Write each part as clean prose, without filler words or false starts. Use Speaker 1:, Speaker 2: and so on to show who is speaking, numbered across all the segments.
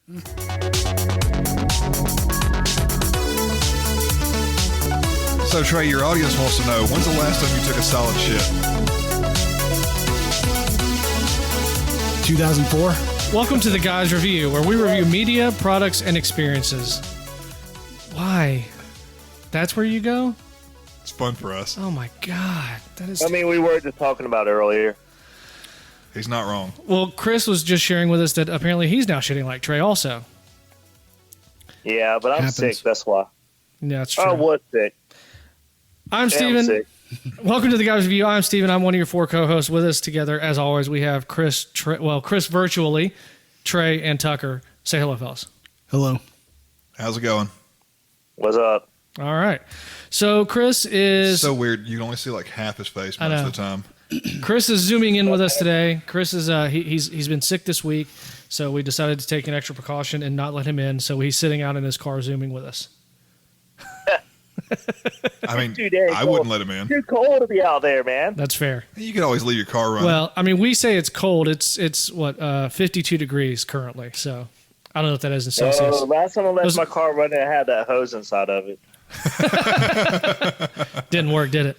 Speaker 1: So, Trey, your audience wants to know, when's the last time you took a solid shit?
Speaker 2: 2004.
Speaker 3: Welcome to The Guys Review, where we review media, products, and experiences. Why? That's where you go?
Speaker 1: It's fun for us.
Speaker 3: Oh my God. That is.
Speaker 4: I mean, we were just talking about it earlier.
Speaker 1: He's not wrong.
Speaker 3: Well, Chris was just sharing with us that apparently he's now shitting like Trey also.
Speaker 4: Yeah, but I'm sick, that's why.
Speaker 3: Yeah, that's true.
Speaker 4: I was sick.
Speaker 3: I'm Steven. Welcome to The Guys Review. I'm Steven. I'm one of your four co-hosts. With us together, as always, we have Chris, Chris virtually, Trey, and Tucker. Say hello, fellas.
Speaker 2: Hello.
Speaker 1: How's it going?
Speaker 4: What's up?
Speaker 3: All right. So Chris is...
Speaker 1: So weird. You can only see like half his face most of the time.
Speaker 3: Chris is zooming in with us today. Chris is he's been sick this week, so we decided to take an extra precaution and not let him in. So he's sitting out in his car zooming with us.
Speaker 1: I mean, I wouldn't let him in.
Speaker 4: Too cold to be out there, man.
Speaker 3: That's fair.
Speaker 1: You could always leave your car running.
Speaker 3: Well, I mean, we say it's cold. It's what 52 degrees currently. So I don't know what that is in Celsius.
Speaker 4: Last time I left my car running, I had that hose inside of it.
Speaker 3: Didn't work, did it?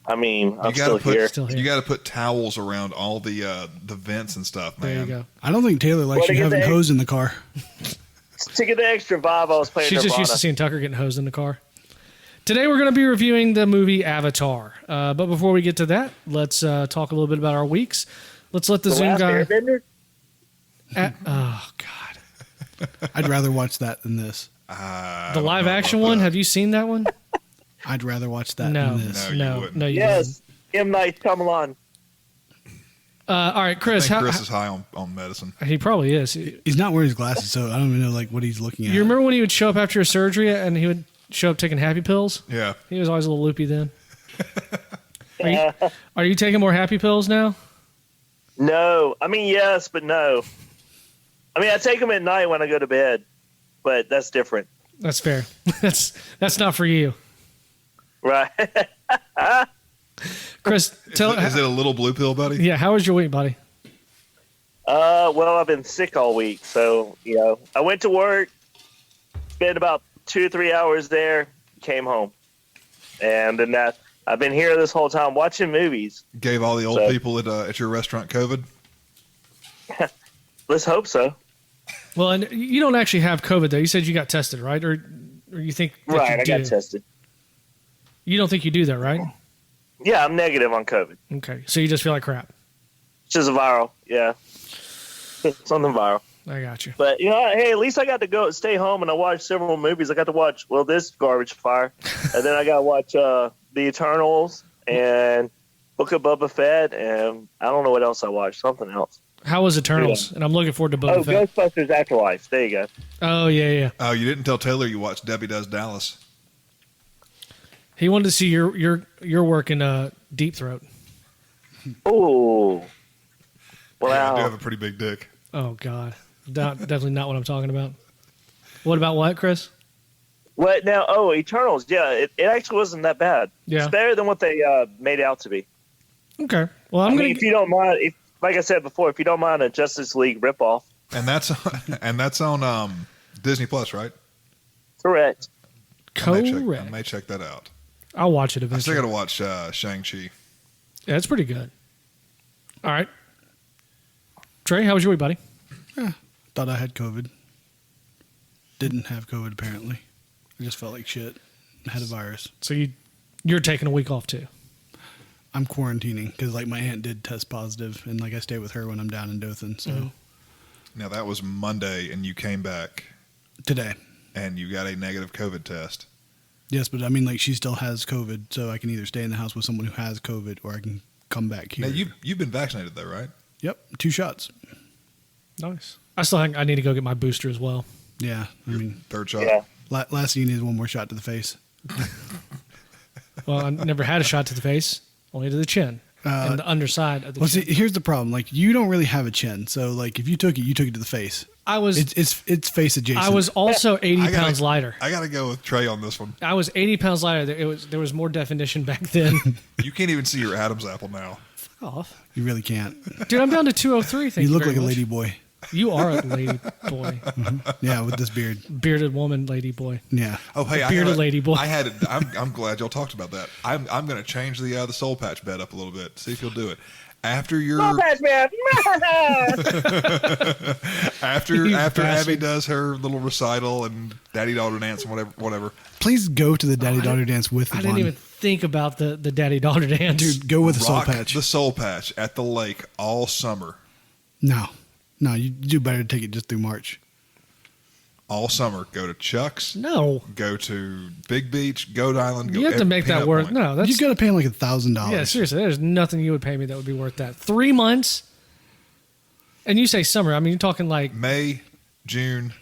Speaker 4: I mean, I'm still here.
Speaker 1: You got to put towels around all the vents and stuff, man.
Speaker 3: There you go.
Speaker 2: I don't think Taylor likes you having hose in the car.
Speaker 4: To get the extra vibe, I was playing
Speaker 3: She's just
Speaker 4: Nirvana.
Speaker 3: used to seeing Tucker getting hosed in the car. Today we're going to be reviewing the movie Avatar. But before we get to that, let's talk a little bit about our weeks. Let's let the Zoom guy... Oh, God.
Speaker 2: I'd rather watch that than this.
Speaker 3: The live action one? Have you seen that one?
Speaker 2: I'd rather watch that
Speaker 3: No.
Speaker 2: than this.
Speaker 3: No, you
Speaker 4: Yes, M. Night Shyamalan.
Speaker 3: all right, Chris.
Speaker 1: I think Chris is high on medicine.
Speaker 3: He probably is.
Speaker 2: He's not wearing his glasses, so I don't even know like what he's looking at.
Speaker 3: You remember when he would show up after a surgery and he would show up taking happy pills?
Speaker 1: Yeah.
Speaker 3: He was always a little loopy then. Are you taking more happy pills now?
Speaker 4: No. I mean, yes, but no. I mean, I take them at night when I go to bed, but that's different.
Speaker 3: That's fair. That's not for you.
Speaker 4: Right.
Speaker 3: Chris,
Speaker 1: is it a little blue pill, buddy?
Speaker 3: Yeah, how was your week, buddy?
Speaker 4: Well, I've been sick all week, so, I went to work, spent about 2 or 3 hours there, came home. And then I've been here this whole time watching movies.
Speaker 1: Gave all the old people at your restaurant COVID?
Speaker 4: Let's hope so.
Speaker 3: Well, and you don't actually have COVID, though. You said you got tested, right? Or you think that
Speaker 4: Right,
Speaker 3: you
Speaker 4: I got tested.
Speaker 3: You don't think you do that, right?
Speaker 4: Yeah, I'm negative on COVID.
Speaker 3: Okay, so you just feel like crap.
Speaker 4: It's just viral, yeah. Something viral.
Speaker 3: I got you.
Speaker 4: But, hey, at least I got to stay home and I watched several movies. I got to watch, this garbage fire. And then I got to watch The Eternals and Book of Boba Fett. And I don't know what else I watched. Something else.
Speaker 3: How was Eternals? Yeah. And I'm looking forward to Boba Fett.
Speaker 4: Ghostbusters Afterlife. There you go.
Speaker 3: Oh, yeah.
Speaker 1: Oh, you didn't tell Taylor you watched Debbie Does Dallas.
Speaker 3: He wanted to see your work in Deep Throat.
Speaker 4: Oh. Wow.
Speaker 1: Yeah, I do have a pretty big dick.
Speaker 3: Oh, God. Definitely not what I'm talking about. What about what, Chris?
Speaker 4: What now? Oh, Eternals. Yeah, it actually wasn't that bad.
Speaker 3: Yeah.
Speaker 4: It's better than what they made it out to be.
Speaker 3: Okay. Well,
Speaker 4: if you don't mind, like I said before, if you don't mind a Justice League ripoff.
Speaker 1: And that's on Disney Plus, right?
Speaker 4: Correct.
Speaker 1: I may check that out.
Speaker 3: I'll watch it eventually.
Speaker 1: I still got to watch Shang-Chi.
Speaker 3: Yeah, it's pretty good. All right. Trey, how was your week, buddy?
Speaker 2: Thought I had COVID. Didn't have COVID, apparently. I just felt like shit. I had a virus.
Speaker 3: So you're taking a week off, too?
Speaker 2: I'm quarantining because, my aunt did test positive, and, I stay with her when I'm down in Dothan, so. Mm-hmm.
Speaker 1: Now, that was Monday, and you came back.
Speaker 2: Today.
Speaker 1: And you got a negative COVID test.
Speaker 2: Yes, but, she still has COVID, so I can either stay in the house with someone who has COVID, or I can come back here.
Speaker 1: Now, you've been vaccinated, though, right?
Speaker 2: Yep, 2 shots.
Speaker 3: Nice. I still think I need to go get my booster as well.
Speaker 2: Yeah,
Speaker 1: third shot.
Speaker 4: Yeah.
Speaker 2: Last thing you need is one more shot to the face.
Speaker 3: Well, I never had a shot to the face, only to the chin and the underside of the chin.
Speaker 2: See, here's the problem. You don't really have a chin, so if you took it to the face. It's face adjacent.
Speaker 3: I was also 80 pounds lighter.
Speaker 1: I got to go with Trey on this one.
Speaker 3: I was 80 pounds lighter. There was more definition back then.
Speaker 1: You can't even see your Adam's apple now.
Speaker 3: Fuck off.
Speaker 2: You really can't.
Speaker 3: Dude, I'm down to 203.
Speaker 2: You look like a lady boy.
Speaker 3: You are a lady boy.
Speaker 2: Yeah, with this beard.
Speaker 3: Bearded woman, lady boy.
Speaker 2: Yeah.
Speaker 1: Oh, hey,
Speaker 3: Bearded lady boy.
Speaker 1: I'm glad y'all talked about that. I'm going to change the soul patch bet up a little bit. See if you'll do it. After your
Speaker 4: Soul Patch Man.
Speaker 1: after
Speaker 3: You
Speaker 1: Abby
Speaker 3: bastard.
Speaker 1: does her little recital and daddy daughter dance and whatever.
Speaker 2: Please go to the daddy daughter dance with the
Speaker 3: I didn't even think about the daddy daughter dance.
Speaker 2: Dude, go with the soul
Speaker 1: Rock
Speaker 2: patch.
Speaker 1: the soul patch at the lake all summer.
Speaker 2: No, you do better to take it just through March.
Speaker 1: All summer. Go to Chuck's.
Speaker 3: No,
Speaker 1: Go to Big Beach. Goat Island. Go
Speaker 3: you have to make that
Speaker 1: Peanut
Speaker 3: worth.
Speaker 1: Point.
Speaker 3: No, that's
Speaker 2: You got to pay him like $1,000.
Speaker 3: yeah. Seriously, there's nothing you would pay me that would be worth that. 3 months, and you say summer. I mean, you're talking like
Speaker 1: May, June,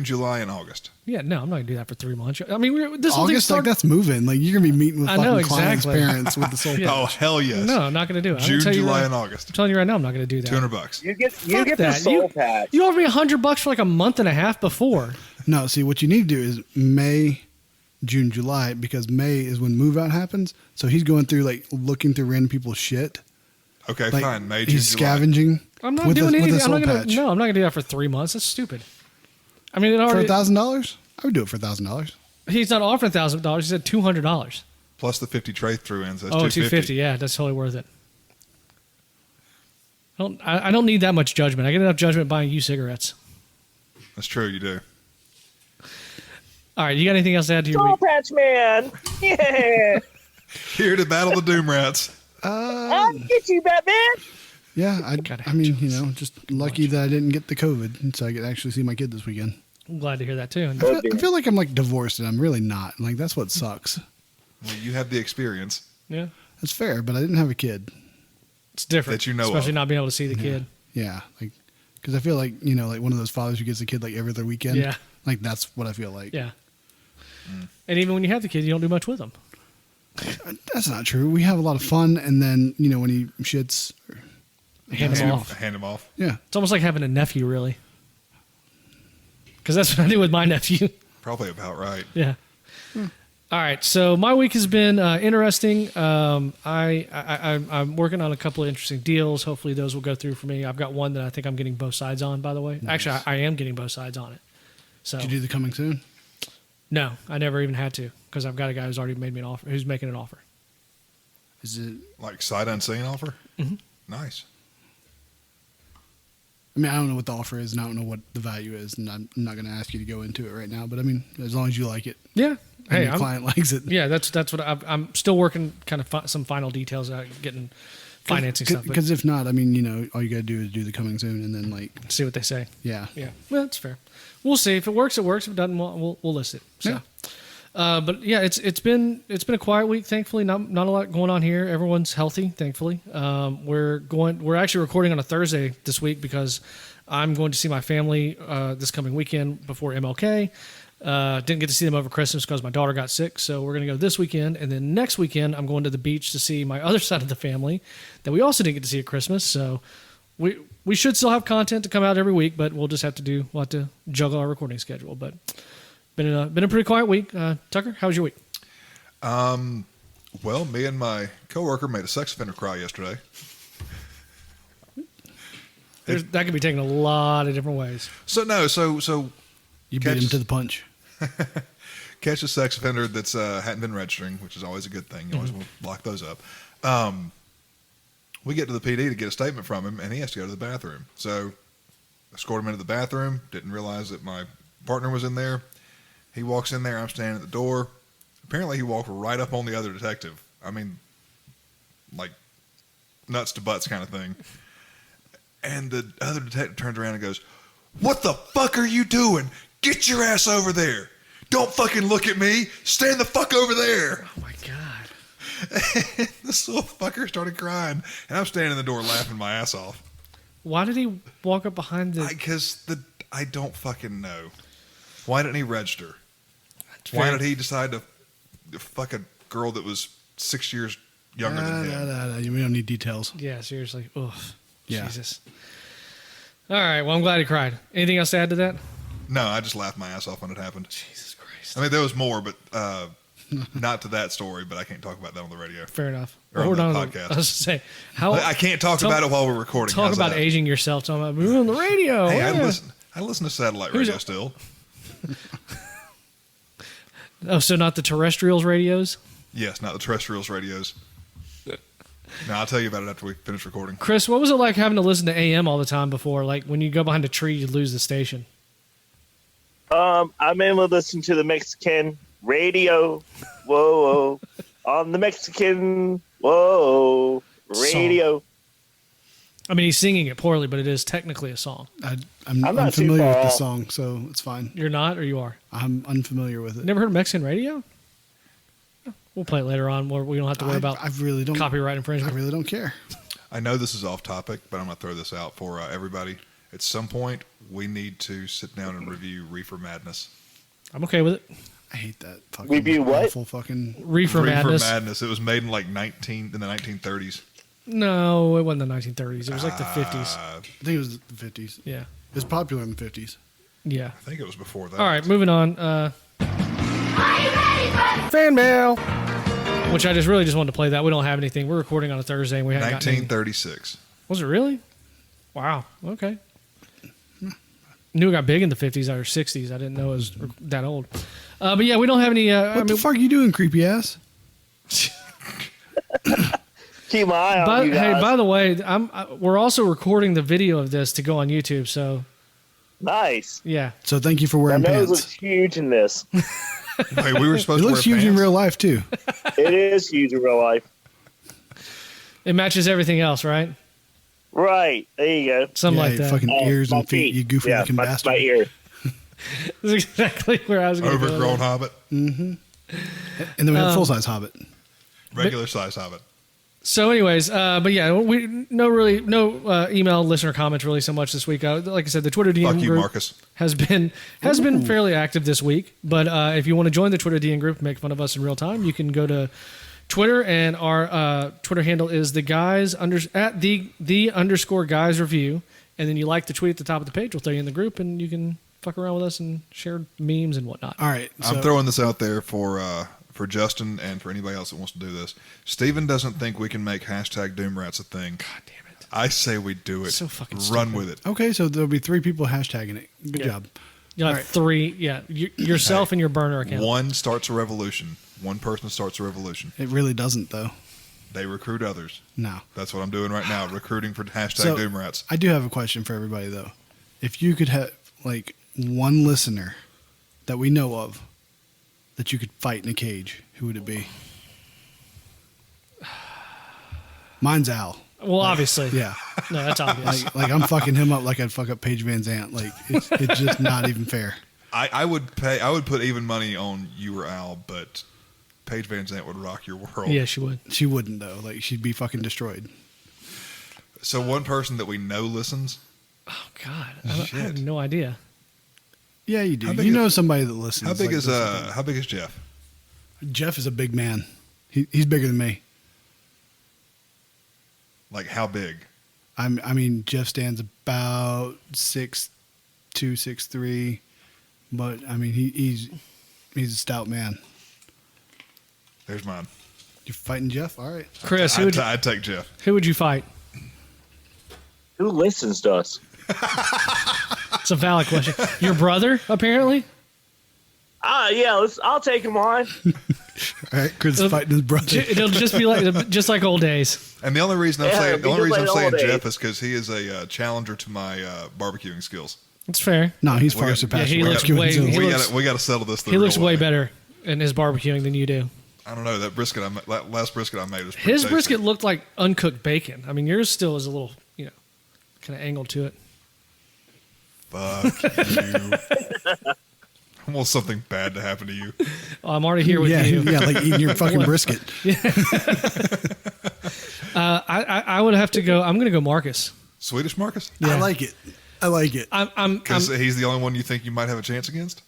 Speaker 1: July, and August.
Speaker 3: yeah. No, I'm not gonna do that for 3 months. I mean, this whole thing
Speaker 2: August, like
Speaker 3: started.
Speaker 2: that's moving. Like you're gonna be meeting with
Speaker 3: I know,
Speaker 2: fucking clients'
Speaker 3: exactly.
Speaker 2: parents with the soul
Speaker 3: Yeah.
Speaker 1: Oh, hell yes.
Speaker 3: No, I'm not gonna do it. I'm
Speaker 1: June,
Speaker 3: gonna tell you
Speaker 1: July,
Speaker 3: right-
Speaker 1: and August.
Speaker 3: I'm telling you right now, I'm not gonna do that.
Speaker 1: $200.
Speaker 4: You get
Speaker 3: Fuck
Speaker 4: the
Speaker 3: that.
Speaker 4: Soul Patch.
Speaker 3: You offered me $100 for like a month and a half before.
Speaker 2: No, see what you need to do is May, June, July, because May is when move out happens. So he's going through like looking through random people's shit.
Speaker 1: Okay,
Speaker 2: Like
Speaker 1: fine. May, June,
Speaker 2: he's
Speaker 1: July.
Speaker 2: scavenging.
Speaker 3: I'm not
Speaker 2: with
Speaker 3: doing
Speaker 2: a,
Speaker 3: anything.
Speaker 2: with a
Speaker 3: I'm
Speaker 2: soul
Speaker 3: not gonna.
Speaker 2: patch.
Speaker 3: No, I'm not gonna do that for 3 months. That's stupid. I mean, it
Speaker 2: For
Speaker 3: already.
Speaker 2: $1,000, I would do it for $1,000.
Speaker 3: He's not offering $1,000. He said $200.
Speaker 1: Plus the 50 tray through ends. That's
Speaker 3: Oh,
Speaker 1: $250.
Speaker 3: $250. Yeah, that's totally worth it. I don't need that much judgment. I get enough judgment buying you cigarettes.
Speaker 1: That's true. You do.
Speaker 3: All right, you got anything else to add to your
Speaker 4: Soul
Speaker 3: week?
Speaker 4: Patch Man. Yeah.
Speaker 1: Here to battle the Doom Rats.
Speaker 4: I'll get you, Batman.
Speaker 2: Yeah,
Speaker 3: Gotta
Speaker 2: I mean, you know, just lucky that I didn't get the COVID, and so I could actually see my kid this weekend.
Speaker 3: I'm glad to hear that too.
Speaker 2: I feel like I'm like divorced, and I'm really not. Like that's what sucks.
Speaker 1: Well, you have the experience.
Speaker 3: Yeah,
Speaker 2: That's fair, but I didn't have a kid.
Speaker 3: it's different.
Speaker 1: That you know
Speaker 3: especially
Speaker 1: of.
Speaker 3: not being able to see the kid.
Speaker 2: Yeah, like because I feel like you know, like one of those fathers who gets a kid like every other weekend.
Speaker 3: Yeah.
Speaker 2: like that's what I feel like.
Speaker 3: Yeah. And even when you have the kid, you don't do much with them.
Speaker 2: That's not true. We have a lot of fun, and then you know when he shits.
Speaker 3: Hand them off.
Speaker 1: Hand them off.
Speaker 2: Yeah,
Speaker 3: It's almost like having a nephew, really. Because that's what I do with my nephew.
Speaker 1: Probably about right.
Speaker 3: Yeah. All right. So my week has been interesting. I'm working on a couple of interesting deals. Hopefully those will go through for me. I've got one that I think I'm getting both sides on, by the way.
Speaker 2: Nice.
Speaker 3: Actually, I am getting both sides on it. So
Speaker 2: did you do the coming soon?
Speaker 3: no, I never even had to because I've got a guy who's already made me an offer, who's making an offer.
Speaker 2: Is it?
Speaker 1: Like sight unseen offer?
Speaker 3: Mm-hmm.
Speaker 1: Nice.
Speaker 2: I mean, I don't know what the offer is, and I don't know what the value is, and I'm not going to ask you to go into it right now. But I mean, as long as you like it,
Speaker 3: Yeah.
Speaker 2: and
Speaker 3: Hey,
Speaker 2: your client likes it.
Speaker 3: yeah, that's what I'm still working kind of some final details out, getting financing stuff. But
Speaker 2: Because if not, I mean, you know, all you got to do is do the coming soon, and then like,
Speaker 3: see what they say.
Speaker 2: yeah,
Speaker 3: Yeah, well, that's fair. We'll see if it works. It works. If it doesn't, we'll list it. So.
Speaker 2: Yeah.
Speaker 3: But yeah, it's been a quiet week. Thankfully, not a lot going on here. Everyone's healthy. Thankfully, we're actually recording on a Thursday this week because I'm going to see my family this coming weekend before MLK. Didn't get to see them over Christmas because my daughter got sick, so we're going to go this weekend, and then next weekend I'm going to the beach to see my other side of the family that we also didn't get to see at Christmas. So we should still have content to come out every week, but we'll have to juggle our recording schedule. But been a pretty quiet week. Tucker, how was your week?
Speaker 1: Well, me and my coworker made a sex offender cry yesterday.
Speaker 3: That could be taken a lot of different ways.
Speaker 1: So
Speaker 2: you beat
Speaker 1: Catch-
Speaker 2: him to the punch.
Speaker 1: catch a sex offender that's hadn't been registering, which is always a good thing. You always want to lock those up. We get to the PD to get a statement from him, and he has to go to the bathroom. So escort him into the bathroom. Didn't realize that my partner was in there. He walks in there. I'm standing at the door. Apparently, he walked right up on the other detective. I mean, like nuts to butts kind of thing. And the other detective turns around and goes, "What the fuck are you doing? Get your ass over there. Don't fucking look at me. Stand the fuck over there."
Speaker 3: Oh my god!
Speaker 1: This little fucker started crying, and I'm standing in the door laughing my ass off.
Speaker 3: Why did he walk up behind the?
Speaker 1: Because I don't fucking know. Why didn't he register?
Speaker 3: Fair.
Speaker 1: Why did he decide to fuck a girl that was 6 years younger than him?
Speaker 2: We don't need details.
Speaker 3: Yeah, seriously. Ugh.
Speaker 2: Yeah.
Speaker 3: Jesus. All right. Well, I'm glad he cried. Anything else to add to that?
Speaker 1: No, I just laughed my ass off when it happened.
Speaker 3: Jesus Christ.
Speaker 1: I mean, there was more, but Not to that story, but I can't talk about that on the radio.
Speaker 3: Fair enough.
Speaker 1: Or on
Speaker 3: We're
Speaker 1: the
Speaker 3: not
Speaker 1: podcast.
Speaker 3: I was just saying, how
Speaker 1: I can't talk about it while we're recording.
Speaker 3: talk
Speaker 1: How's
Speaker 3: about
Speaker 1: that?
Speaker 3: aging yourself. Talking about we're on the radio.
Speaker 1: Hey,
Speaker 3: yeah.
Speaker 1: I listen to satellite
Speaker 3: Who's
Speaker 1: radio
Speaker 3: it?
Speaker 1: still.
Speaker 3: Oh, so not the terrestrials radios?
Speaker 1: Yes, not the terrestrials radios. No, I'll tell you about it after we finish recording.
Speaker 3: Chris, what was it like having to listen to AM all the time before? Like when you go behind a tree, you lose the station.
Speaker 4: I'm able to listen to the Mexican radio. Whoa, on the Mexican radio.
Speaker 3: I mean, he's singing it poorly, but it is technically a song.
Speaker 4: I'm
Speaker 2: I'm
Speaker 4: not too
Speaker 2: unfamiliar
Speaker 4: far
Speaker 2: with the
Speaker 4: off.
Speaker 2: song, so it's fine.
Speaker 3: You're not, or you are?
Speaker 2: I'm unfamiliar with it.
Speaker 3: Never heard of Mexican radio? We'll play it later on where we don't have to worry about
Speaker 2: I really don't.
Speaker 3: copyright
Speaker 2: I
Speaker 3: infringement.
Speaker 2: really don't care.
Speaker 1: I know this is off topic, but I'm going to throw this out for everybody. At some point, we need to sit down and review Reefer Madness.
Speaker 3: I'm okay with it.
Speaker 2: I hate that fucking
Speaker 4: Review what?
Speaker 2: awful fucking.
Speaker 3: Reefer Madness.
Speaker 1: It was made in like in the 1930s.
Speaker 3: No, it wasn't the 1930s. It was like the 50s.
Speaker 2: I think it was the 50s.
Speaker 3: Yeah.
Speaker 2: It was popular in the 50s.
Speaker 3: Yeah.
Speaker 1: I think it was before that.
Speaker 3: All right, moving on. Fan mail. Which I really just wanted to play that. We don't have anything. We're recording on a Thursday and we haven't gotten any.
Speaker 1: 1936.
Speaker 3: Was it really? Wow. Okay. Knew it got big in the 50s or 60s. I didn't know it was that old. But yeah, we don't have any.
Speaker 2: What the fuck are you doing, creepy ass?
Speaker 4: Keep my eye on you guys.
Speaker 3: Hey, by the way, we're also recording the video of this to go on YouTube. So
Speaker 4: Nice.
Speaker 3: yeah,
Speaker 2: So thank you for
Speaker 4: My
Speaker 2: wearing
Speaker 4: nose
Speaker 2: pants.
Speaker 4: looks huge in this.
Speaker 1: Wait, we were
Speaker 2: It
Speaker 1: supposed to wear
Speaker 2: looks huge
Speaker 1: pants?
Speaker 2: in real life too.
Speaker 4: It is huge in real life.
Speaker 3: it matches everything else, right?
Speaker 4: Right. There you go.
Speaker 3: Something
Speaker 2: Yeah,
Speaker 3: like that.
Speaker 2: fucking ears
Speaker 4: My
Speaker 2: and feet. You goofy
Speaker 4: yeah,
Speaker 2: looking
Speaker 4: my,
Speaker 2: bastard.
Speaker 4: My ear.
Speaker 3: That's exactly where I was going.
Speaker 1: Overgrown hobbit.
Speaker 2: And then we have full size Hobbit.
Speaker 1: Regular size hobbit.
Speaker 3: So, anyways, but yeah, we no email listener comments really so much this week. Like I said, the Twitter DM
Speaker 1: Fuck you,
Speaker 3: group
Speaker 1: Marcus.
Speaker 3: has been fairly active this week. But if you want to join the Twitter DM group, make fun of us in real time, you can go to Twitter, and our Twitter handle is the _guys review, and then you like the tweet at the top of the page. We'll throw you in the group, and you can fuck around with us and share memes and whatnot.
Speaker 2: All right.
Speaker 1: I'm
Speaker 2: So
Speaker 1: throwing this out there for Justin and for anybody else that wants to do this. Steven doesn't think we can make hashtag Doomrats a thing.
Speaker 3: God damn it!
Speaker 1: I say we do it.
Speaker 3: So fucking
Speaker 1: Run
Speaker 3: stupid.
Speaker 1: with it.
Speaker 2: okay, so there'll be 3 people hashtagging it. Good
Speaker 3: Yeah.
Speaker 2: job.
Speaker 3: You'll have
Speaker 2: All right.
Speaker 3: 3. Yeah, yourself and your burner account.
Speaker 1: One starts a revolution. One person starts a revolution.
Speaker 2: It really doesn't though.
Speaker 1: They recruit others.
Speaker 2: No.
Speaker 1: That's what I'm doing right now, recruiting for hashtag
Speaker 2: So-
Speaker 1: Doomrats.
Speaker 2: I do have a question for everybody though. If you could have like one listener that we know of that you could fight in a cage, who would it be? Mine's Al.
Speaker 3: Well, obviously,
Speaker 2: Yeah.
Speaker 3: no, that's obvious.
Speaker 2: Like I'm fucking him up like I'd fuck up Paige Van Zant. Like it's just not even fair.
Speaker 1: I would put even money on you or Al, but Paige Van Zant would rock your world.
Speaker 3: Yeah, she would.
Speaker 2: She wouldn't though. Like she'd be fucking destroyed.
Speaker 1: So one person that we know listens.
Speaker 3: Oh God, I have
Speaker 1: Shit.
Speaker 3: no idea.
Speaker 2: Yeah, you do.
Speaker 1: How big
Speaker 2: You
Speaker 1: is-
Speaker 2: know somebody that listens.
Speaker 1: How big
Speaker 2: like
Speaker 1: is
Speaker 2: this.
Speaker 1: how big is Jeff?
Speaker 2: Jeff is a big man. He's bigger than me.
Speaker 1: Like how big?
Speaker 2: I mean, Jeff stands about 6'2", 6'3", but I mean he's a stout man.
Speaker 1: There's mine.
Speaker 2: You're fighting Jeff, all right?
Speaker 3: Chris,
Speaker 1: I'd take Jeff.
Speaker 3: who would you fight?
Speaker 4: Who listens to us?
Speaker 3: It's a valid question. Your brother, apparently.
Speaker 4: Yeah. I'll take him on.
Speaker 2: All right, Chris is fighting his brother.
Speaker 3: It'll just be like old days.
Speaker 1: And the only reason I'm
Speaker 4: Yeah,
Speaker 1: saying
Speaker 4: it'd be just like
Speaker 1: Jeff
Speaker 4: old days.
Speaker 1: is because he is a challenger to my barbecuing skills.
Speaker 3: It's fair.
Speaker 2: No, he's
Speaker 1: We
Speaker 2: far
Speaker 1: got-
Speaker 2: surpassed.
Speaker 3: Yeah, he
Speaker 2: your
Speaker 3: looks
Speaker 2: barbecuing
Speaker 3: way-
Speaker 2: skills.
Speaker 3: he looks-
Speaker 1: We got to settle this. The
Speaker 3: He looks
Speaker 1: real
Speaker 3: way better in his barbecuing than you do.
Speaker 1: I don't know that brisket. That last brisket I made was pretty
Speaker 3: His
Speaker 1: tasty.
Speaker 3: brisket looked like uncooked bacon. I mean, yours still is a little, kind of angled to it.
Speaker 1: Fuck you. I want something bad to happen to you.
Speaker 3: Oh, I'm already here with
Speaker 2: yeah,
Speaker 3: you.
Speaker 2: yeah, like eating your fucking brisket.
Speaker 3: I would have to go. I'm going to go Marcus.
Speaker 1: Swedish Marcus?
Speaker 2: I like it. I like it.
Speaker 3: I'm
Speaker 1: Because he's the only one you think you might have a chance against?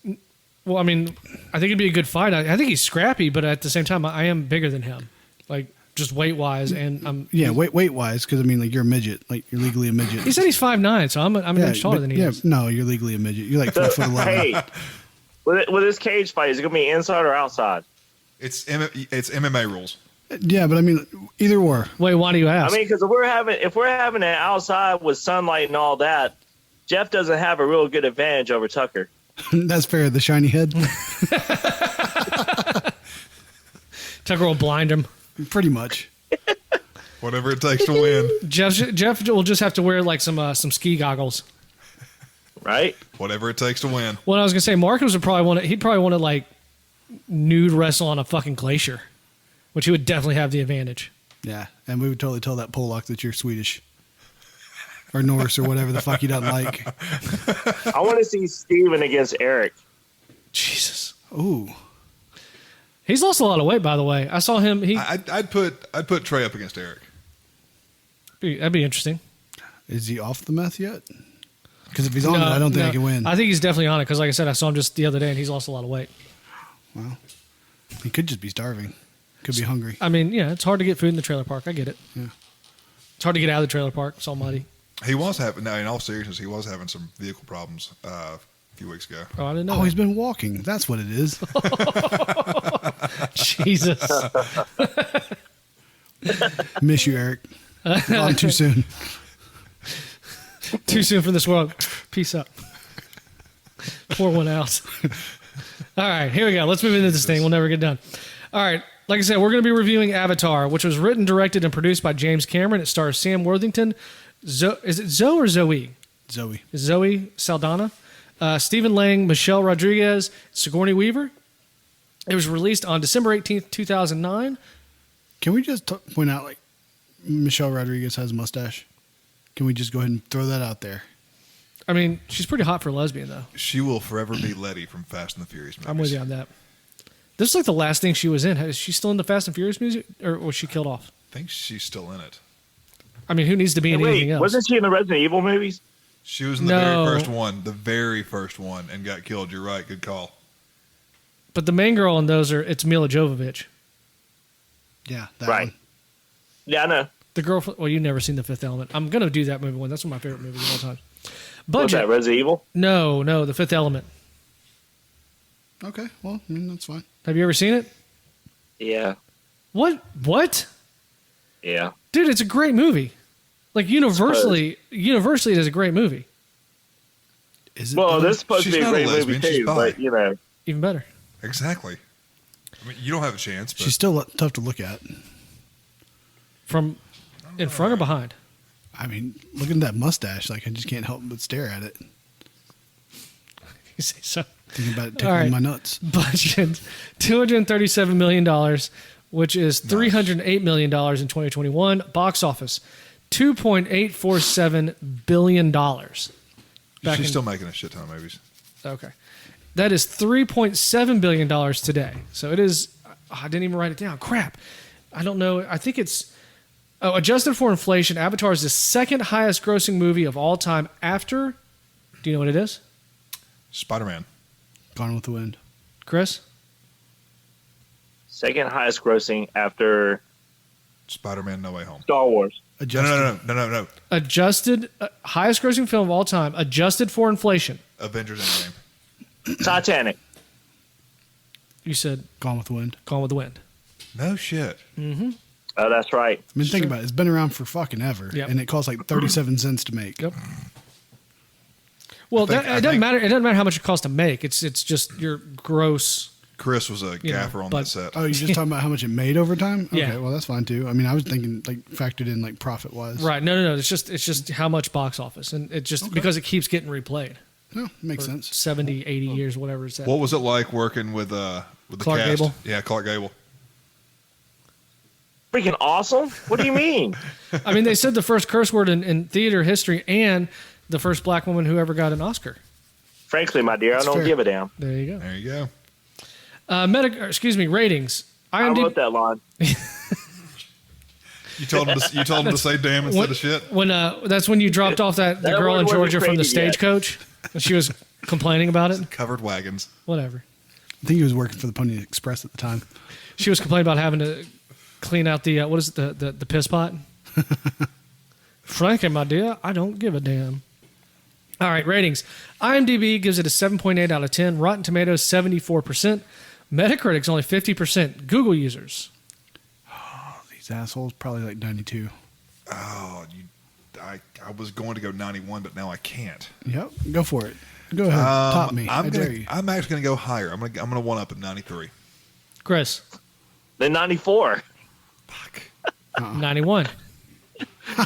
Speaker 3: Well, I mean, I think it'd be a good fight. I think he's scrappy, but at the same time, I am bigger than him, like just weight wise. And I'm
Speaker 2: Yeah, weight wise, because I mean, like you're a midget, like you're legally a midget.
Speaker 3: He said he's 5'9", so I'm an inch taller than he is.
Speaker 2: No, you're legally a midget. You're like 5'11".
Speaker 4: Hey, with this cage fight, is it gonna be inside or outside?
Speaker 1: It's MMA rules.
Speaker 2: Yeah, but I mean, either or.
Speaker 3: Wait, why do you ask?
Speaker 4: I mean, because if we're having it outside with sunlight and all that, Jeff doesn't have a real good advantage over Tucker.
Speaker 2: That's fair. The shiny head.
Speaker 3: Tucker will blind him.
Speaker 2: Pretty much.
Speaker 1: Whatever it takes to win.
Speaker 3: Jeff will just have to wear like some ski goggles.
Speaker 4: Right?
Speaker 1: Whatever it takes to win.
Speaker 3: Well, I was gonna say Marcus would probably want to. He'd probably want to like nude wrestle on a fucking glacier, which he would definitely have the advantage.
Speaker 2: Yeah, and we would totally tell that Pollock that you're Swedish or Norse or whatever the fuck he doesn't like.
Speaker 4: I want to see Steven against Eric.
Speaker 3: Jesus.
Speaker 2: Ooh.
Speaker 3: He's lost a lot of weight, by the way. I saw him.
Speaker 1: I'd put Trey up against Eric.
Speaker 3: That'd be interesting.
Speaker 2: Is he off the meth yet? Because if he's on it, I don't think he can win.
Speaker 3: I think he's definitely on it because, like I said, I saw him just the other day and he's lost a lot of weight.
Speaker 2: Well, he could just be starving. Could be hungry.
Speaker 3: I mean, yeah, it's hard to get food in the trailer park. I get it.
Speaker 2: Yeah.
Speaker 3: It's hard to get out of the trailer park. It's almighty.
Speaker 1: He was having, now in all seriousness, he was having some vehicle problems a few weeks ago.
Speaker 3: Oh, I didn't know.
Speaker 2: Oh, he's been walking. That's what it is.
Speaker 3: Jesus.
Speaker 2: Miss you, Eric. Gone too soon.
Speaker 3: Too soon for this world. Peace out. Pour one out. All right, here we go. Let's move into this thing. We'll never get done. All right. Like I said, we're going to be reviewing Avatar, which was written, directed, and produced by James Cameron. It stars Sam Worthington. Is it Zoe or Zoe?
Speaker 2: Zoe.
Speaker 3: Zoe Saldana. Stephen Lang, Michelle Rodriguez, Sigourney Weaver. It was released on December 18th, 2009.
Speaker 2: Can we just point out, like, Michelle Rodriguez has a mustache? Can we just go ahead and throw that out there?
Speaker 3: I mean, she's pretty hot for a lesbian, though.
Speaker 1: She will forever be Letty from Fast and the Furious movies.
Speaker 3: I'm with you on that. This is like the last thing she was in. Is she still in the Fast and Furious music, or was she killed off?
Speaker 1: I think she's still in it.
Speaker 3: I mean, who needs to be in anything else?
Speaker 4: Wasn't she in the Resident Evil movies?
Speaker 1: She was in the very first one, and got killed. You're right. Good call.
Speaker 3: But the main girl in those it's Mila Jovovich.
Speaker 2: Yeah, that
Speaker 4: Right.
Speaker 2: one.
Speaker 4: Yeah, I know.
Speaker 3: The girl. Well, you've never seen The Fifth Element. I'm gonna do that movie one. That's one of my favorite movies of all time.
Speaker 4: What's that, Resident Evil?
Speaker 3: No, The Fifth Element.
Speaker 2: Okay, well, that's fine.
Speaker 3: Have you ever seen it?
Speaker 4: Yeah.
Speaker 3: What?
Speaker 4: Yeah.
Speaker 3: Dude, it's a great movie. Like universally, it is a great movie.
Speaker 2: Is it?
Speaker 4: Well, this is supposed to
Speaker 1: She's
Speaker 4: be a
Speaker 1: not a
Speaker 4: great movie
Speaker 1: lesbian, she's
Speaker 4: too,
Speaker 1: bi.
Speaker 4: but you know.
Speaker 3: Even better.
Speaker 1: Exactly. I mean, you don't have a chance. But
Speaker 2: She's still tough to look at.
Speaker 3: From in front or behind?
Speaker 2: I mean, look at that mustache. Like, I just can't help but stare at it.
Speaker 3: You say so.
Speaker 2: Thinking about it
Speaker 3: All
Speaker 2: tickling
Speaker 3: right.
Speaker 2: my nuts.
Speaker 3: Budget $237 million, which is $308 million in 2021. Box office $2.847 billion.
Speaker 1: she's still making a shit ton of movies.
Speaker 3: Okay. That is $3.7 billion today. So it is, I didn't even write it down. Crap. I don't know. I think it's, adjusted for inflation, Avatar is the second highest grossing movie of all time after, do you know what it is?
Speaker 1: Spider-Man.
Speaker 2: Gone with the Wind.
Speaker 3: Chris?
Speaker 4: Second highest grossing after
Speaker 1: Spider-Man No Way Home.
Speaker 4: Star Wars.
Speaker 2: Adjusted.
Speaker 1: No.
Speaker 3: Adjusted, highest grossing film of all time, adjusted for inflation.
Speaker 1: Avengers Endgame.
Speaker 4: Titanic.
Speaker 3: You said
Speaker 2: Gone with the Wind.
Speaker 3: Gone with the Wind.
Speaker 1: No shit.
Speaker 4: Oh, that's right.
Speaker 2: I mean, think about it. It's been around for fucking ever.
Speaker 3: Yep.
Speaker 2: And it costs like 37 cents to make.
Speaker 3: Yep. Well, it doesn't matter. It doesn't matter how much it costs to make. It's just your gross.
Speaker 1: Chris was a gaffer on that set.
Speaker 2: Oh, you're just talking about how much it made over time? Okay,
Speaker 3: Yeah.
Speaker 2: well, that's fine too. I mean, I was thinking like factored in like profit wise.
Speaker 3: Right. No. It's just how much box office. And it just because it keeps getting replayed.
Speaker 2: No, makes
Speaker 3: for
Speaker 2: sense.
Speaker 3: 70, 80 years, whatever it's at.
Speaker 1: What was it like working with the
Speaker 3: Clark
Speaker 1: cast?
Speaker 3: Gable?
Speaker 1: Yeah, Clark Gable.
Speaker 4: Freaking awesome. What do you mean?
Speaker 3: I mean, they said the first curse word in theater history and the first black woman who ever got an Oscar.
Speaker 4: Frankly, my dear, I don't
Speaker 2: fair.
Speaker 4: give a damn.
Speaker 3: There you go.
Speaker 1: There you go.
Speaker 3: Ratings.
Speaker 4: I wrote that line.
Speaker 1: You told him to say damn instead of shit.
Speaker 3: When that's when you dropped off the
Speaker 4: That
Speaker 3: girl
Speaker 4: one
Speaker 3: in
Speaker 4: wasn't
Speaker 3: Georgia from the
Speaker 4: created yet.
Speaker 3: stagecoach, and she was complaining about it.
Speaker 1: Covered wagons.
Speaker 3: Whatever.
Speaker 2: I think he was working for the Pony Express at the time.
Speaker 3: She was complaining about having to clean out the what is it, the piss pot. Frankly, my dear, I don't give a damn. All right, ratings. IMDb gives it a 7.8 out of 10. Rotten Tomatoes 74%. Metacritic's only 50%. Google users.
Speaker 2: These assholes probably like 92.
Speaker 1: Oh, I was going to go 91, but now I can't.
Speaker 2: Yep, go for it. Go ahead, top me. I dare you.
Speaker 1: I'm actually going to go higher. I'm gonna one up at 93.
Speaker 3: Chris.
Speaker 4: Then 94.
Speaker 1: Fuck.
Speaker 3: 91.